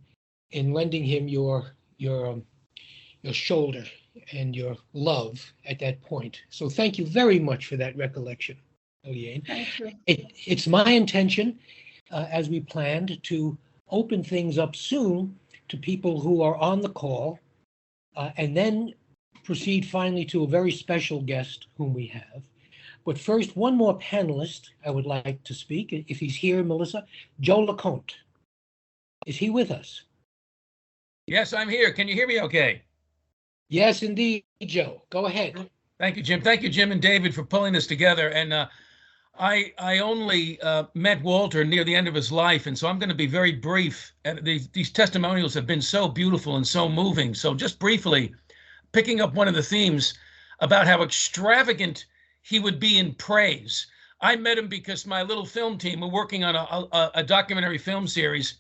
in lending him your shoulder and your love at that point. So thank you very much for that recollection, Elaine. Thank you. It's my intention, as we planned, to open things up soon to people who are on the call, and then proceed finally to a very special guest whom we have. But first, one more panelist I would like to speak, if he's here, Melissa. Joe LaConte. Is he with us? Yes, I'm here. Can you hear me okay? Yes, indeed, Joe. Go ahead. Thank you, Jim. Thank you, Jim and David, for pulling this together. And I only met Walter near the end of his life, and so I'm going to be very brief. And these testimonials have been so beautiful and so moving. So just briefly, picking up one of the themes about how extravagant he would be in praise. I met him because my little film team were working on a documentary film series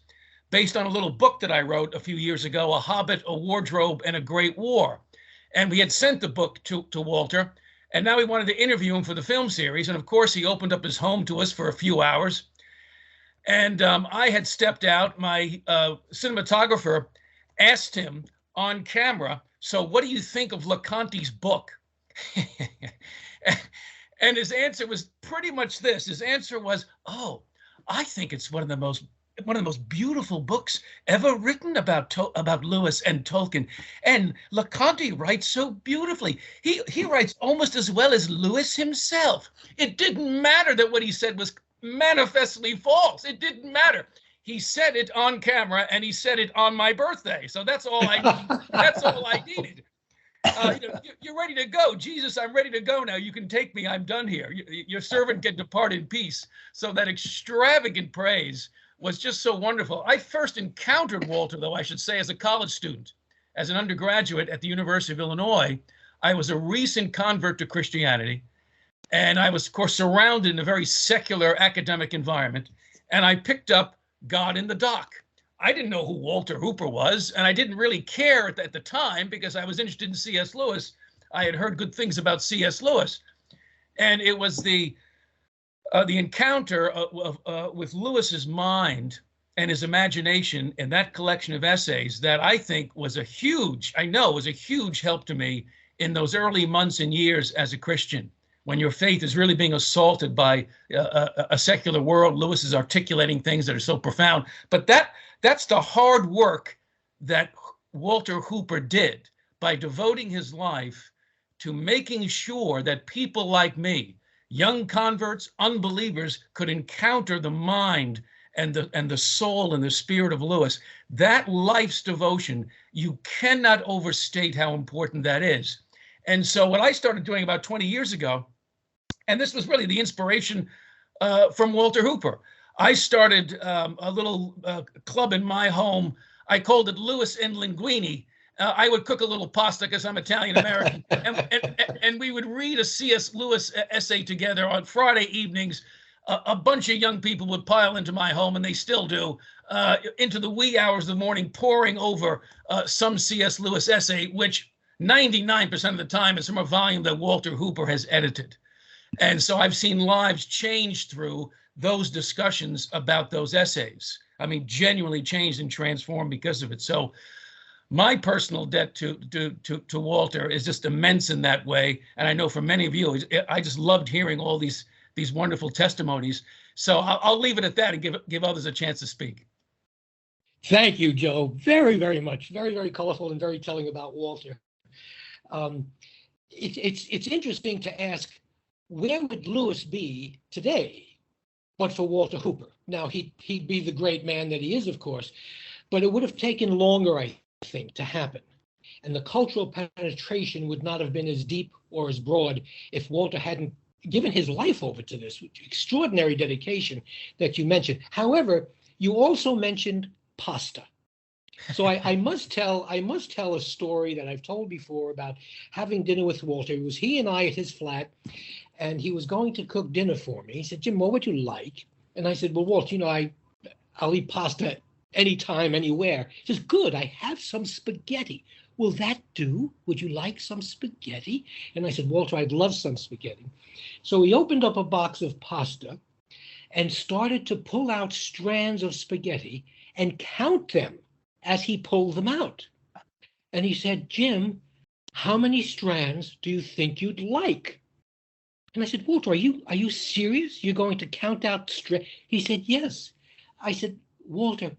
based on a little book that I wrote a few years ago, A Hobbit, a Wardrobe, and a Great War. And we had sent the book to Walter, and now we wanted to interview him for the film series. And of course, he opened up his home to us for a few hours. And I had stepped out. My cinematographer asked him on camera, so what do you think of LaConte's book? And his answer was pretty much this. His answer was, oh, I think it's one of the most beautiful books ever written about Lewis and Tolkien. And LaConte writes so beautifully. He writes almost as well as Lewis himself. It didn't matter that what he said was manifestly false. It didn't matter. He said it on camera, and he said it on my birthday. So that's all I needed. You're ready to go. Jesus, I'm ready to go now. You can take me. I'm done here. Your servant can depart in peace. So that extravagant praise was just so wonderful. I first encountered Walter, though, I should say, as a college student. As an undergraduate at the University of Illinois, I was a recent convert to Christianity. And I was, of course, surrounded in a very secular academic environment. And I picked up God in the Dock. I didn't know who Walter Hooper was, and I didn't really care at the time because I was interested in C.S. Lewis. I had heard good things about C.S. Lewis. And it was the encounter with Lewis's mind and his imagination in that collection of essays that I think was a huge help to me in those early months and years as a Christian. when your faith is really being assaulted by a secular world. Lewis is articulating things that are so profound. But that's the hard work that Walter Hooper did by devoting his life to making sure that people like me, young converts, unbelievers, could encounter the mind and the soul and the spirit of Lewis. That life's devotion, you cannot overstate how important that is. And so what I started doing about 20 years ago, and this was really the inspiration from Walter Hooper, I started a little club in my home. I called it Lewis and Linguini. I would cook a little pasta because I'm Italian American, and we would read a C.S. Lewis essay together on Friday evenings. A bunch of young people would pile into my home, and they still do, into the wee hours of the morning, poring over some C.S. Lewis essay, which 99% of the time is from a volume that Walter Hooper has edited. And so I've seen lives change through those discussions about those essays. I mean, genuinely changed and transformed because of it. So my personal debt to Walter is just immense in that way. And I know for many of you, I just loved hearing all these wonderful testimonies. So I'll leave it at that and give others a chance to speak. Thank you, Joe. Very, very much. Very, very colorful and very telling about Walter. It's interesting to ask, where would Lewis be today but for Walter Hooper? Now, he'd be the great man that he is, of course, but it would have taken longer, I think, to happen. And the cultural penetration would not have been as deep or as broad if Walter hadn't given his life over to this extraordinary dedication that you mentioned. However, you also mentioned pasta. So I must tell a story that I've told before about having dinner with Walter. It was he and I at his flat, and he was going to cook dinner for me. He said, "Jim, what would you like?" And I said, "Well, Walt, you know, I'll eat pasta anytime, anywhere." He says, "Good, I have some spaghetti. Will that do? Would you like some spaghetti?" And I said, "Walter, I'd love some spaghetti." So he opened up a box of pasta and started to pull out strands of spaghetti and count them as he pulled them out. And he said, "Jim, how many strands do you think you'd like?" And I said, "Walter, are you serious? You're going to count out strands?" He said, "Yes." I said, "Walter,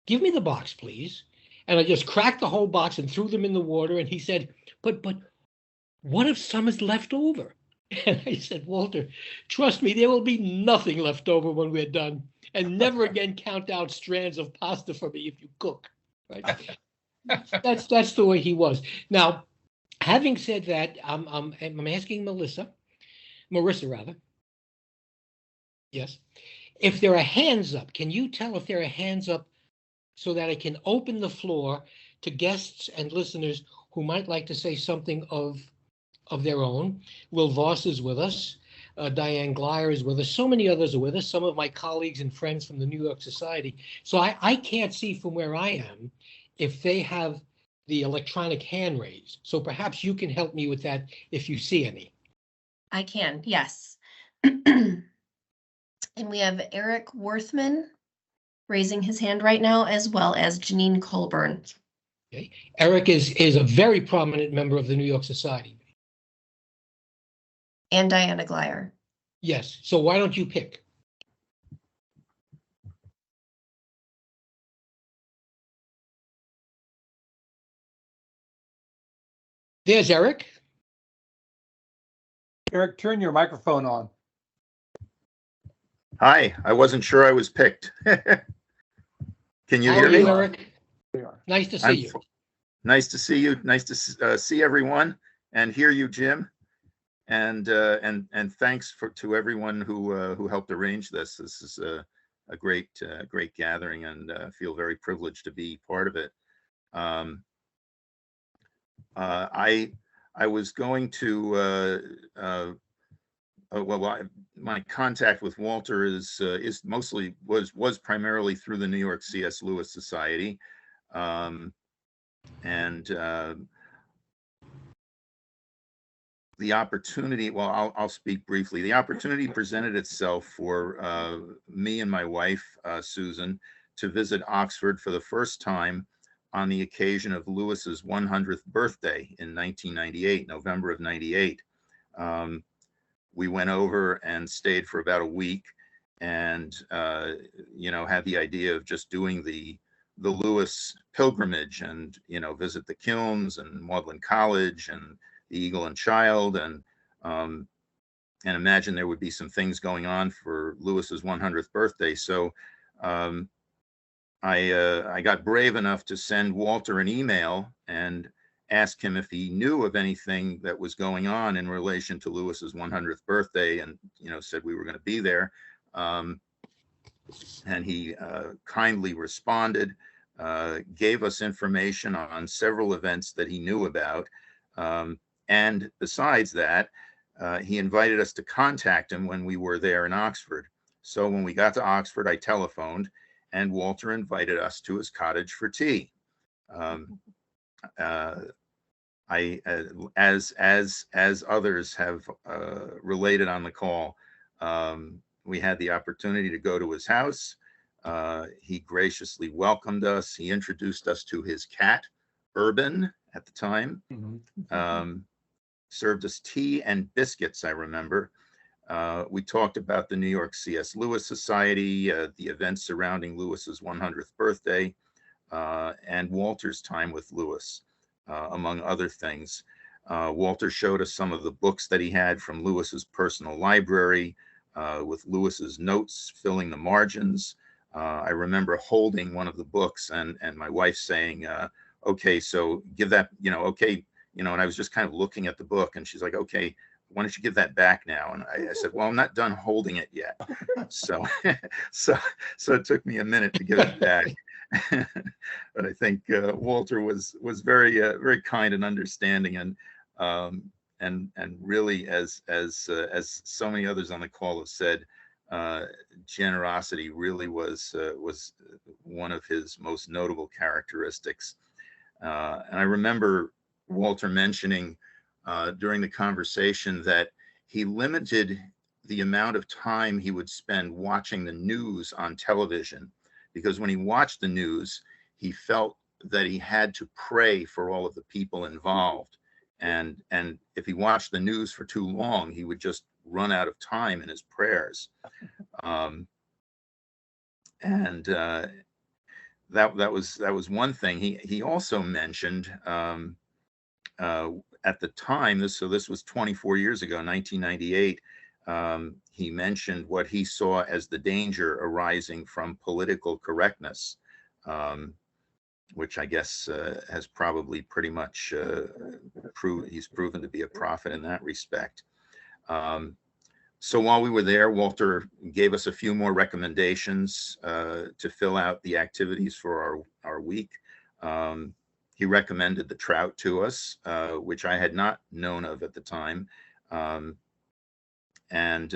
give me the box, please." And I just cracked the whole box and threw them in the water. And he said, but what if some is left over?" And I said, "Walter, trust me, there will be nothing left over when we're done. And never again count out strands of pasta for me if you cook." Right? That's the way he was. Now, having said that, I'm asking Marissa rather. Yes. If there are hands up, can you tell if there are hands up so that I can open the floor to guests and listeners who might like to say something of their own? Will Voss is with us. Diane Glyer is with us. So many others are with us. Some of my colleagues and friends from the New York Society. So I can't see from where I am if they have the electronic hand raised. So perhaps you can help me with that if you see any. I can, yes. And we have Eric Wurthmann raising his hand right now, as well as Janine Colburn. Okay. Eric is a very prominent member of the New York Society. And Diana Glyer. Yes. So why don't you pick? There's Eric. Eric, turn your microphone on. Hi, I wasn't sure I was picked. Can you How hear are me? you, Eric? Nice to see you. Nice to see you. Nice to see everyone and hear you, Jim. And thanks to everyone who helped arrange this. This is a great gathering, and I feel very privileged to be part of it. I was going to my contact with Walter is mostly was primarily through the New York C.S. Lewis Society, and the opportunity. Well, I'll speak briefly. The opportunity presented itself for me and my wife Susan to visit Oxford for the first time on the occasion of Lewis's 100th birthday in 1998, November of '98. we went over and stayed for about a week, and had the idea of just doing the Lewis pilgrimage and visit the kilns and Magdalen College and the Eagle and Child, and imagine there would be some things going on for Lewis's 100th birthday. So I got brave enough to send Walter an email and ask him if he knew of anything that was going on in relation to Lewis's 100th birthday, and said we were going to be there. And he kindly responded, gave us information on several events that he knew about. And besides that, he invited us to contact him when we were there in Oxford. So when we got to Oxford, I telephoned, and Walter invited us to his cottage for tea. As others have related on the call, we had the opportunity to go to his house. He graciously welcomed us. He introduced us to his cat, Urban, at the time. Served us tea and biscuits, I remember. We talked about the New York C.S. Lewis Society, the events surrounding Lewis's 100th birthday, and Walter's time with Lewis, among other things. Walter showed us some of the books that he had from Lewis's personal library, with Lewis's notes filling the margins. I remember holding one of the books and my wife saying, okay, so give that, okay, and I was just kind of looking at the book, and she's like, okay, why don't you give that back now? And I said, well, I'm not done holding it yet. So it took me a minute to give it back. But I think Walter was very very kind and understanding, and really, as so many others on the call have said, generosity really was one of his most notable characteristics. And I remember Walter mentioning during the conversation that he limited the amount of time he would spend watching the news on television, because when he watched the news, he felt that he had to pray for all of the people involved. And if he watched the news for too long, he would just run out of time in his prayers. That was one thing. He also mentioned at the time, this was 24 years ago, 1998. He mentioned what he saw as the danger arising from political correctness, which I guess has probably pretty much he's proven to be a prophet in that respect. So while we were there, Walter gave us a few more recommendations to fill out the activities for our week. He recommended the trout to us, which I had not known of at the time. And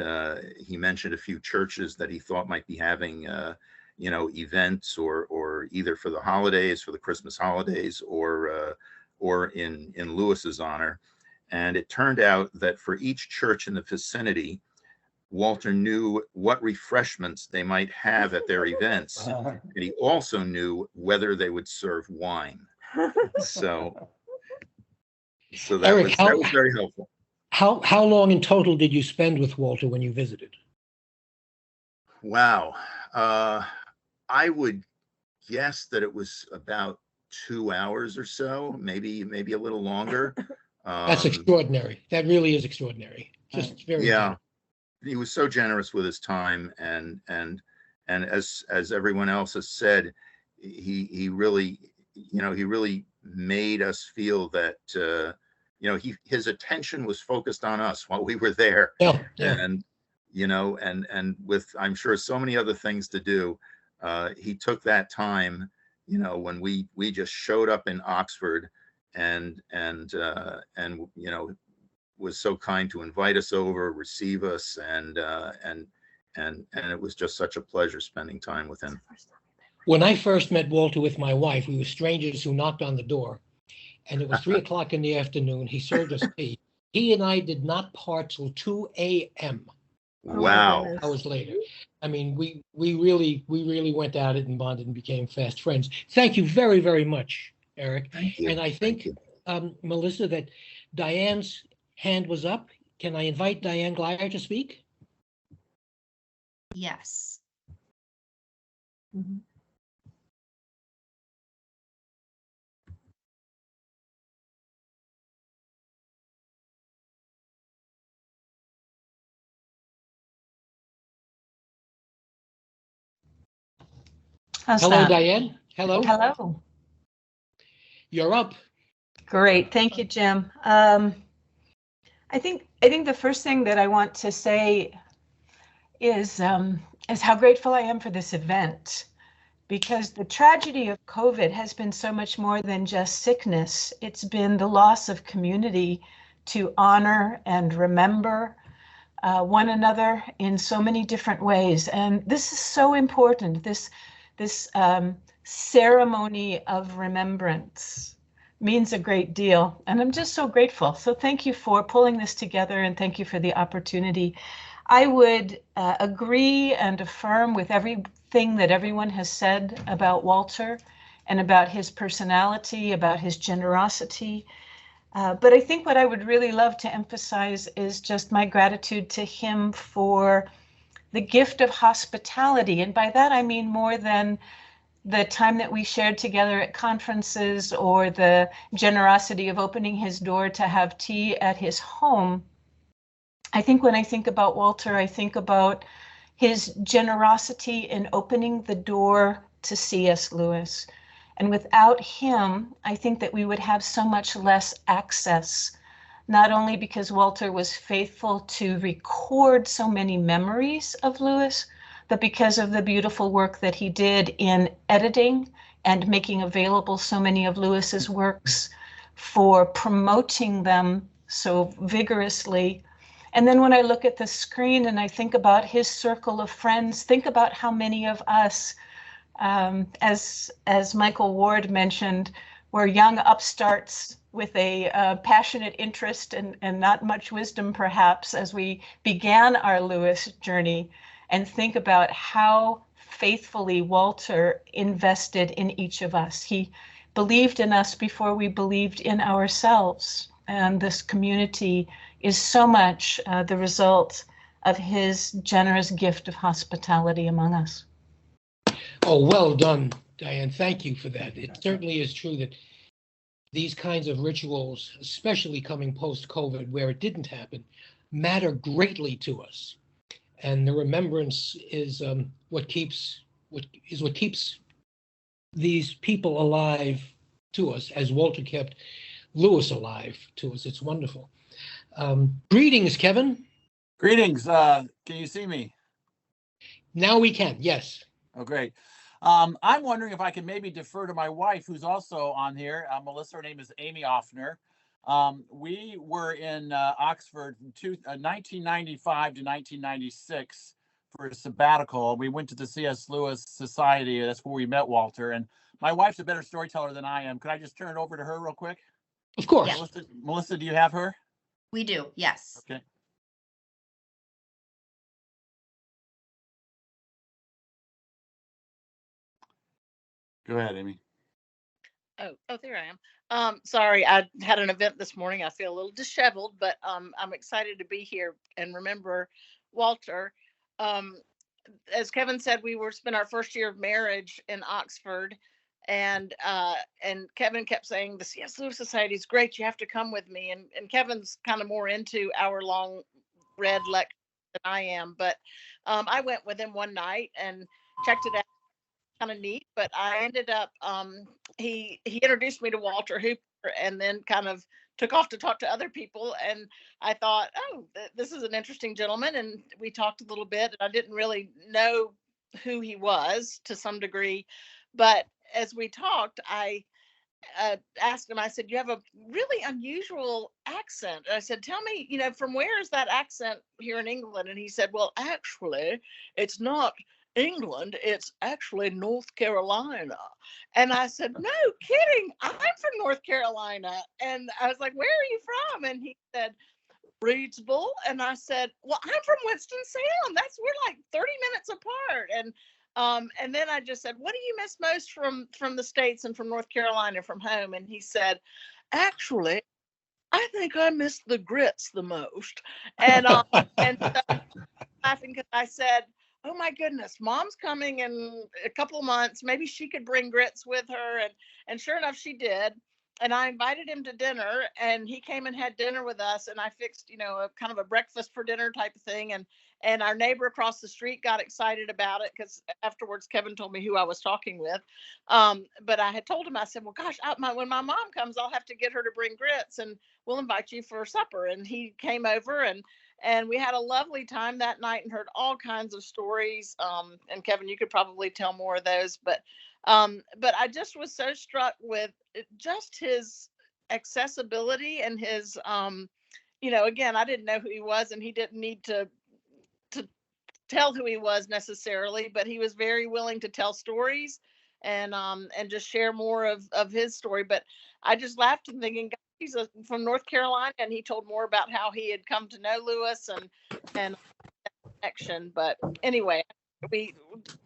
he mentioned a few churches that he thought might be having, events or either for the holidays, for the Christmas holidays, or in Lewis's honor. And it turned out that for each church in the vicinity, Walter knew what refreshments they might have at their events. And he also knew whether they would serve wine. So that, Eric, that was very helpful. How long in total did you spend with Walter when you visited? Wow. I would guess that it was about 2 hours or so, maybe a little longer. That's extraordinary. That really is extraordinary. Just very yeah. He was so generous with his time, and as everyone else has said, he really made us feel that his attention was focused on us while we were there. Yeah. And with, I'm sure, so many other things to do, he took that time, when we just showed up in Oxford and was so kind to invite us over, receive us, and it was just such a pleasure spending time with him. When I first met Walter with my wife, we were strangers who knocked on the door, and it was 3 o'clock in the afternoon. He served us tea. He and I did not part till 2 a.m. Wow. Hours later. I mean, we really went at it and bonded and became fast friends. Thank you very, very much, Eric. Thank you. And I think, Melissa, that Diane's hand was up. Can I invite Diane Glyer to speak? Yes. How's Hello, that? Diane. Hello. Hello. You're up. Great. Thank you, Jim. I think the first thing that I want to say is how grateful I am for this event, because the tragedy of COVID has been so much more than just sickness. It's been the loss of community to honor and remember one another in so many different ways. And this is so important, this ceremony of remembrance means a great deal. And I'm just so grateful. So thank you for pulling this together, and thank you for the opportunity. I would agree and affirm with everything that everyone has said about Walter and about his personality, about his generosity. But I think what I would really love to emphasize is just my gratitude to him for the gift of hospitality. And by that, I mean more than the time that we shared together at conferences or the generosity of opening his door to have tea at his home. I think when I think about Walter, I think about his generosity in opening the door to C.S. Lewis. And without him, I think that we would have so much less access, not only because Walter was faithful to record so many memories of Lewis, but because of the beautiful work that he did in editing and making available so many of Lewis's works, for promoting them so vigorously. And then when I look at the screen and I think about his circle of friends, think about how many of us, as Michael Ward mentioned, were young upstarts with a passionate interest and not much wisdom, perhaps, as we began our Lewis journey, and think about how faithfully Walter invested in each of us. He believed in us before we believed in ourselves. And this community is so much the result of his generous gift of hospitality among us. Oh, well done, Diane. Thank you for that. It certainly is true that these kinds of rituals, especially coming post-COVID, where it didn't happen, matter greatly to us. And the remembrance is what keeps these people alive to us, as Walter kept Lewis alive to us. It's wonderful. Greetings, Kevin. Greetings. Can you see me? Now we can, yes. Oh, great. I'm wondering if I can maybe defer to my wife, who's also on here. Melissa, her name is Amy Offner. We were in Oxford from 1995 to 1996 for a sabbatical. We went to the C.S. Lewis Society. That's where we met Walter. And my wife's a better storyteller than I am. Could I just turn it over to her real quick? Of course. Yeah. Melissa, do you have her? We do, yes. Okay. Go ahead, Amy. Oh, there I am. Sorry, I had an event this morning. I feel a little disheveled, but I'm excited to be here and remember Walter. As Kevin said, we spent our first year of marriage in Oxford, and Kevin kept saying the C.S. Lewis Society is great. You have to come with me. And Kevin's kind of more into hour-long read lectures than I am, but I went with him one night and checked it out. Kind of neat, but I ended up he introduced me to Walter Hooper and then kind of took off to talk to other people, and I thought, oh, this is an interesting gentleman, and we talked a little bit, and I didn't really know who he was to some degree, but as we talked, I asked him, I said, you have a really unusual accent. And I said, tell me, from where is that accent here in England? And he said, well, actually, it's not England, it's actually North Carolina. And I said, no kidding, I'm from North Carolina. And I was like, where are you from? And he said, Reedsville. And I said, well, I'm from Winston-Salem. We're like 30 minutes apart. And then I just said, what do you miss most from the States and from North Carolina, from home? And he said, actually, I think I missed the grits the most. And so laughing because I said, oh my goodness, mom's coming in a couple of months. Maybe she could bring grits with her. And sure enough, she did. And I invited him to dinner, and he came and had dinner with us. And I fixed, a kind of a breakfast for dinner type of thing. And our neighbor across the street got excited about it because afterwards Kevin told me who I was talking with. But I had told him, I said, well, gosh, when my mom comes, I'll have to get her to bring grits, and we'll invite you for supper. And he came over, and we had a lovely time that night and heard all kinds of stories. And Kevin, you could probably tell more of those, but I just was so struck with just his accessibility and his, again, I didn't know who he was, and he didn't need to tell who he was necessarily, but he was very willing to tell stories and just share more of his story. But I just laughed and thinking, God, he's from North Carolina, and he told more about how he had come to know Lewis and connection. But anyway, we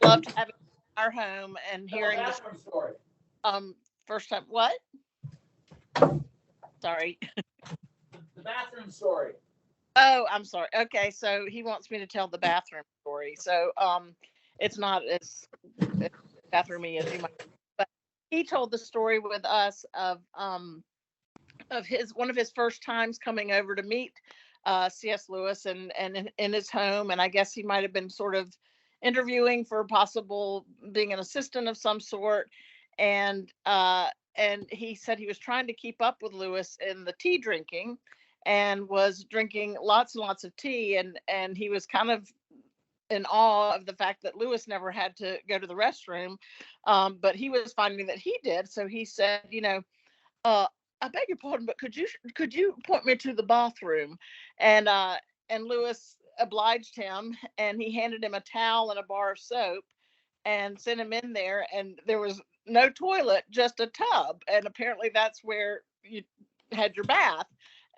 loved having our home and hearing the story. First time. What? Sorry. The bathroom story. Oh, I'm sorry. Okay, so he wants me to tell the bathroom story. So it's not as bathroomy as you might, but he told the story with us of one of his first times coming over to meet C.S. Lewis and in his home, and I guess he might have been sort of interviewing for possible being an assistant of some sort, and he said he was trying to keep up with Lewis in the tea drinking, and was drinking lots and lots of tea, and he was kind of in awe of the fact that Lewis never had to go to the restroom, but he was finding that he did. So he said, I beg your pardon, but could you point me to the bathroom? And Lewis obliged him, and he handed him a towel and a bar of soap and sent him in there, and there was no toilet, just a tub, and apparently that's where you had your bath.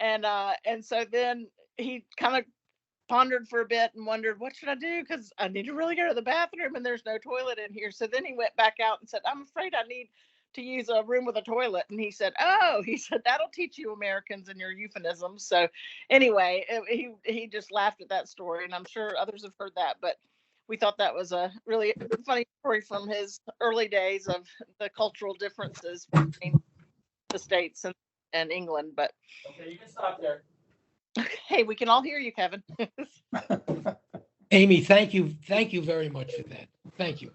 And so then he kind of pondered for a bit and wondered, what should I do? Because I need to really go to the bathroom and there's no toilet in here. So then he went back out and said, I'm afraid I need to use a room with a toilet. And he said, that'll teach you Americans and your euphemisms. So anyway, he just laughed at that story, and I'm sure others have heard that, but we thought that was a really funny story from his early days of the cultural differences between the States and England. But okay, you can stop there. Hey, we can all hear you, Kevin. Amy, thank you very much for that. Thank you.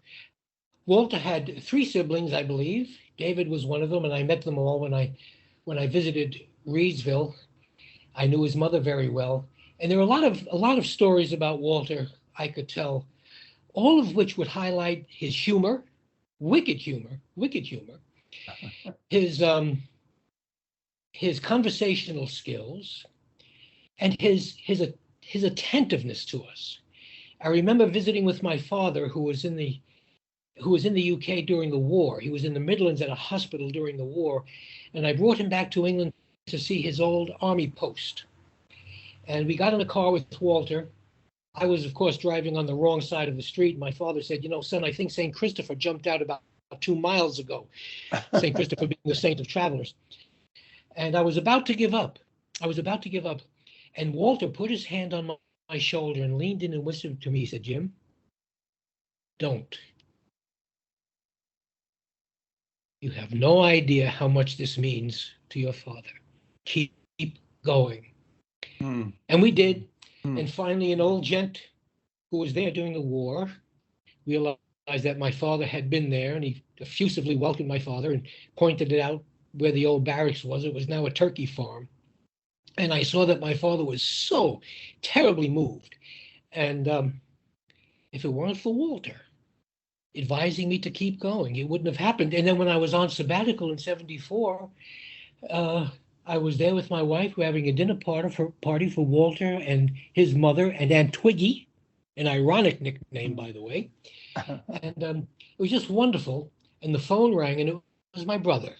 Walter had 3 siblings, I believe. David was one of them, and I met them all when I visited Reedsville. I knew his mother very well, and there are a lot of stories about Walter I could tell, all of which would highlight his humor, wicked humor, his conversational skills, and his attentiveness to us. I remember visiting with my father, who was in the UK during the war. He was in the Midlands at a hospital during the war, and I brought him back to England to see his old army post. And we got in a car with Walter. I was, of course, driving on the wrong side of the street. My father said, son, I think St. Christopher jumped out about 2 miles ago. St. Christopher being the saint of travelers. And I was about to give up. And Walter put his hand on my shoulder and leaned in and whispered to me. He said, Jim, don't. You have no idea how much this means to your father. Keep going. And we did. And finally, an old gent who was there during the war realized that my father had been there, and he effusively welcomed my father and pointed it out where the old barracks was. It was now a turkey farm. And I saw that my father was so terribly moved. And if it weren't for Walter advising me to keep going, it wouldn't have happened. And then when I was on sabbatical in 1974, I was there with my wife. We're having a dinner party for Walter and his mother and Aunt Twiggy, an ironic nickname, by the way. And it was just wonderful. And the phone rang, and it was my brother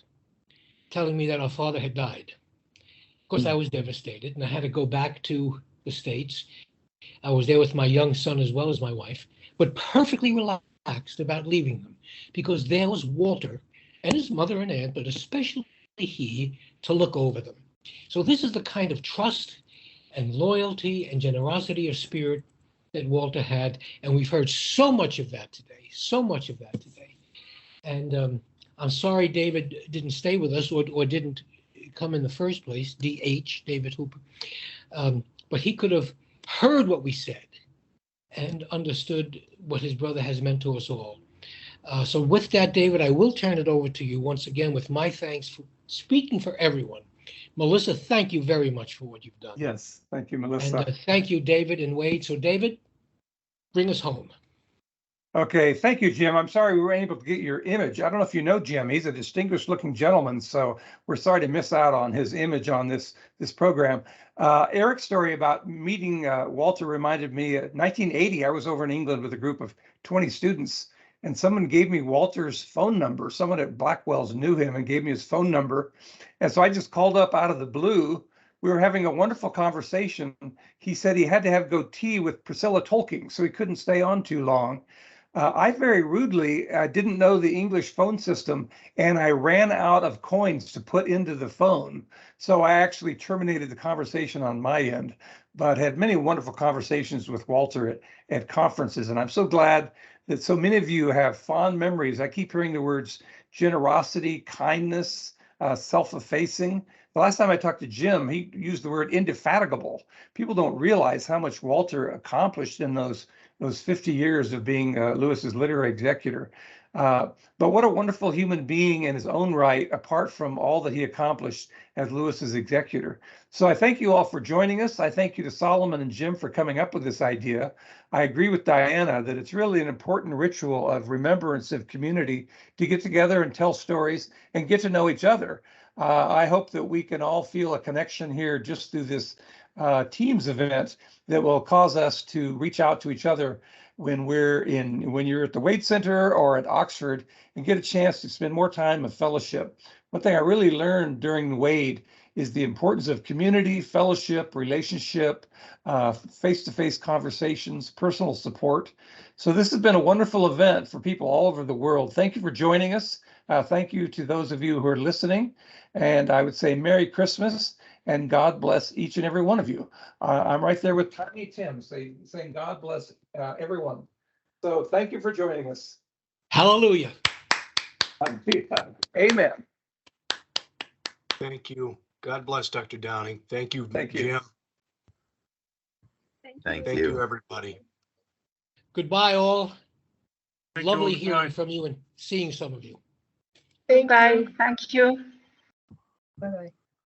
telling me that our father had died. Of course, I was devastated, and I had to go back to the States. I was there with my young son as well as my wife, but perfectly relaxed about leaving them, because there was Walter and his mother and aunt, but especially he, to look over them. So this is the kind of trust and loyalty and generosity of spirit that Walter had. And we've heard so much of that today, so much of that today. And I'm sorry David didn't stay with us or didn't come in the first place, DH, David Hooper. But he could have heard what we said and understood what his brother has meant to us all. So with that, David, I will turn it over to you once again with my thanks for speaking for everyone. Melissa, thank you very much for what you've done. Yes, thank you, Melissa. And thank you, David and Wade. So David, bring us home. Okay, thank you, Jim. I'm sorry we weren't able to get your image. I don't know if you know Jim. He's a distinguished looking gentleman, so we're sorry to miss out on his image on this program. Eric's story about meeting Walter reminded me of 1980. I was over in England with a group of 20 students, and someone gave me Walter's phone number. Someone at Blackwell's knew him and gave me his phone number. And so I just called up out of the blue. We were having a wonderful conversation. He said he had to go tea with Priscilla Tolkien, so he couldn't stay on too long. I very rudely didn't know the English phone system, and I ran out of coins to put into the phone. So I actually terminated the conversation on my end, but had many wonderful conversations with Walter at conferences. And I'm so glad that so many of you have fond memories. I keep hearing the words generosity, kindness, self-effacing. The last time I talked to Jim, he used the word indefatigable. People don't realize how much Walter accomplished in those 50 years of being Lewis's literary executor. But what a wonderful human being in his own right, apart from all that he accomplished as Lewis's executor. So I thank you all for joining us. I thank you to Solomon and Jim for coming up with this idea. I agree with Diana that it's really an important ritual of remembrance of community to get together and tell stories and get to know each other. I hope that we can all feel a connection here just through this Teams event that will cause us to reach out to each other when you're at the Wade Center or at Oxford and get a chance to spend more time of fellowship. One thing I really learned during Wade is the importance of community, fellowship, relationship, face-to-face conversations, personal support. So this has been a wonderful event for people all over the world. Thank you for joining us. Thank you to those of you who are listening. And I would say Merry Christmas and God bless each and every one of you. I'm right there with Tiny Tim saying God bless everyone. So thank you for joining us. Hallelujah. Amen. Thank you. God bless Dr. Downing. Thank you, Thank you. Jim. Thank Thank you. you, everybody. Goodbye, all. Thank you all. Lovely Goodbye. hearing from you and seeing some of you. Bye. Thank you. Bye-bye.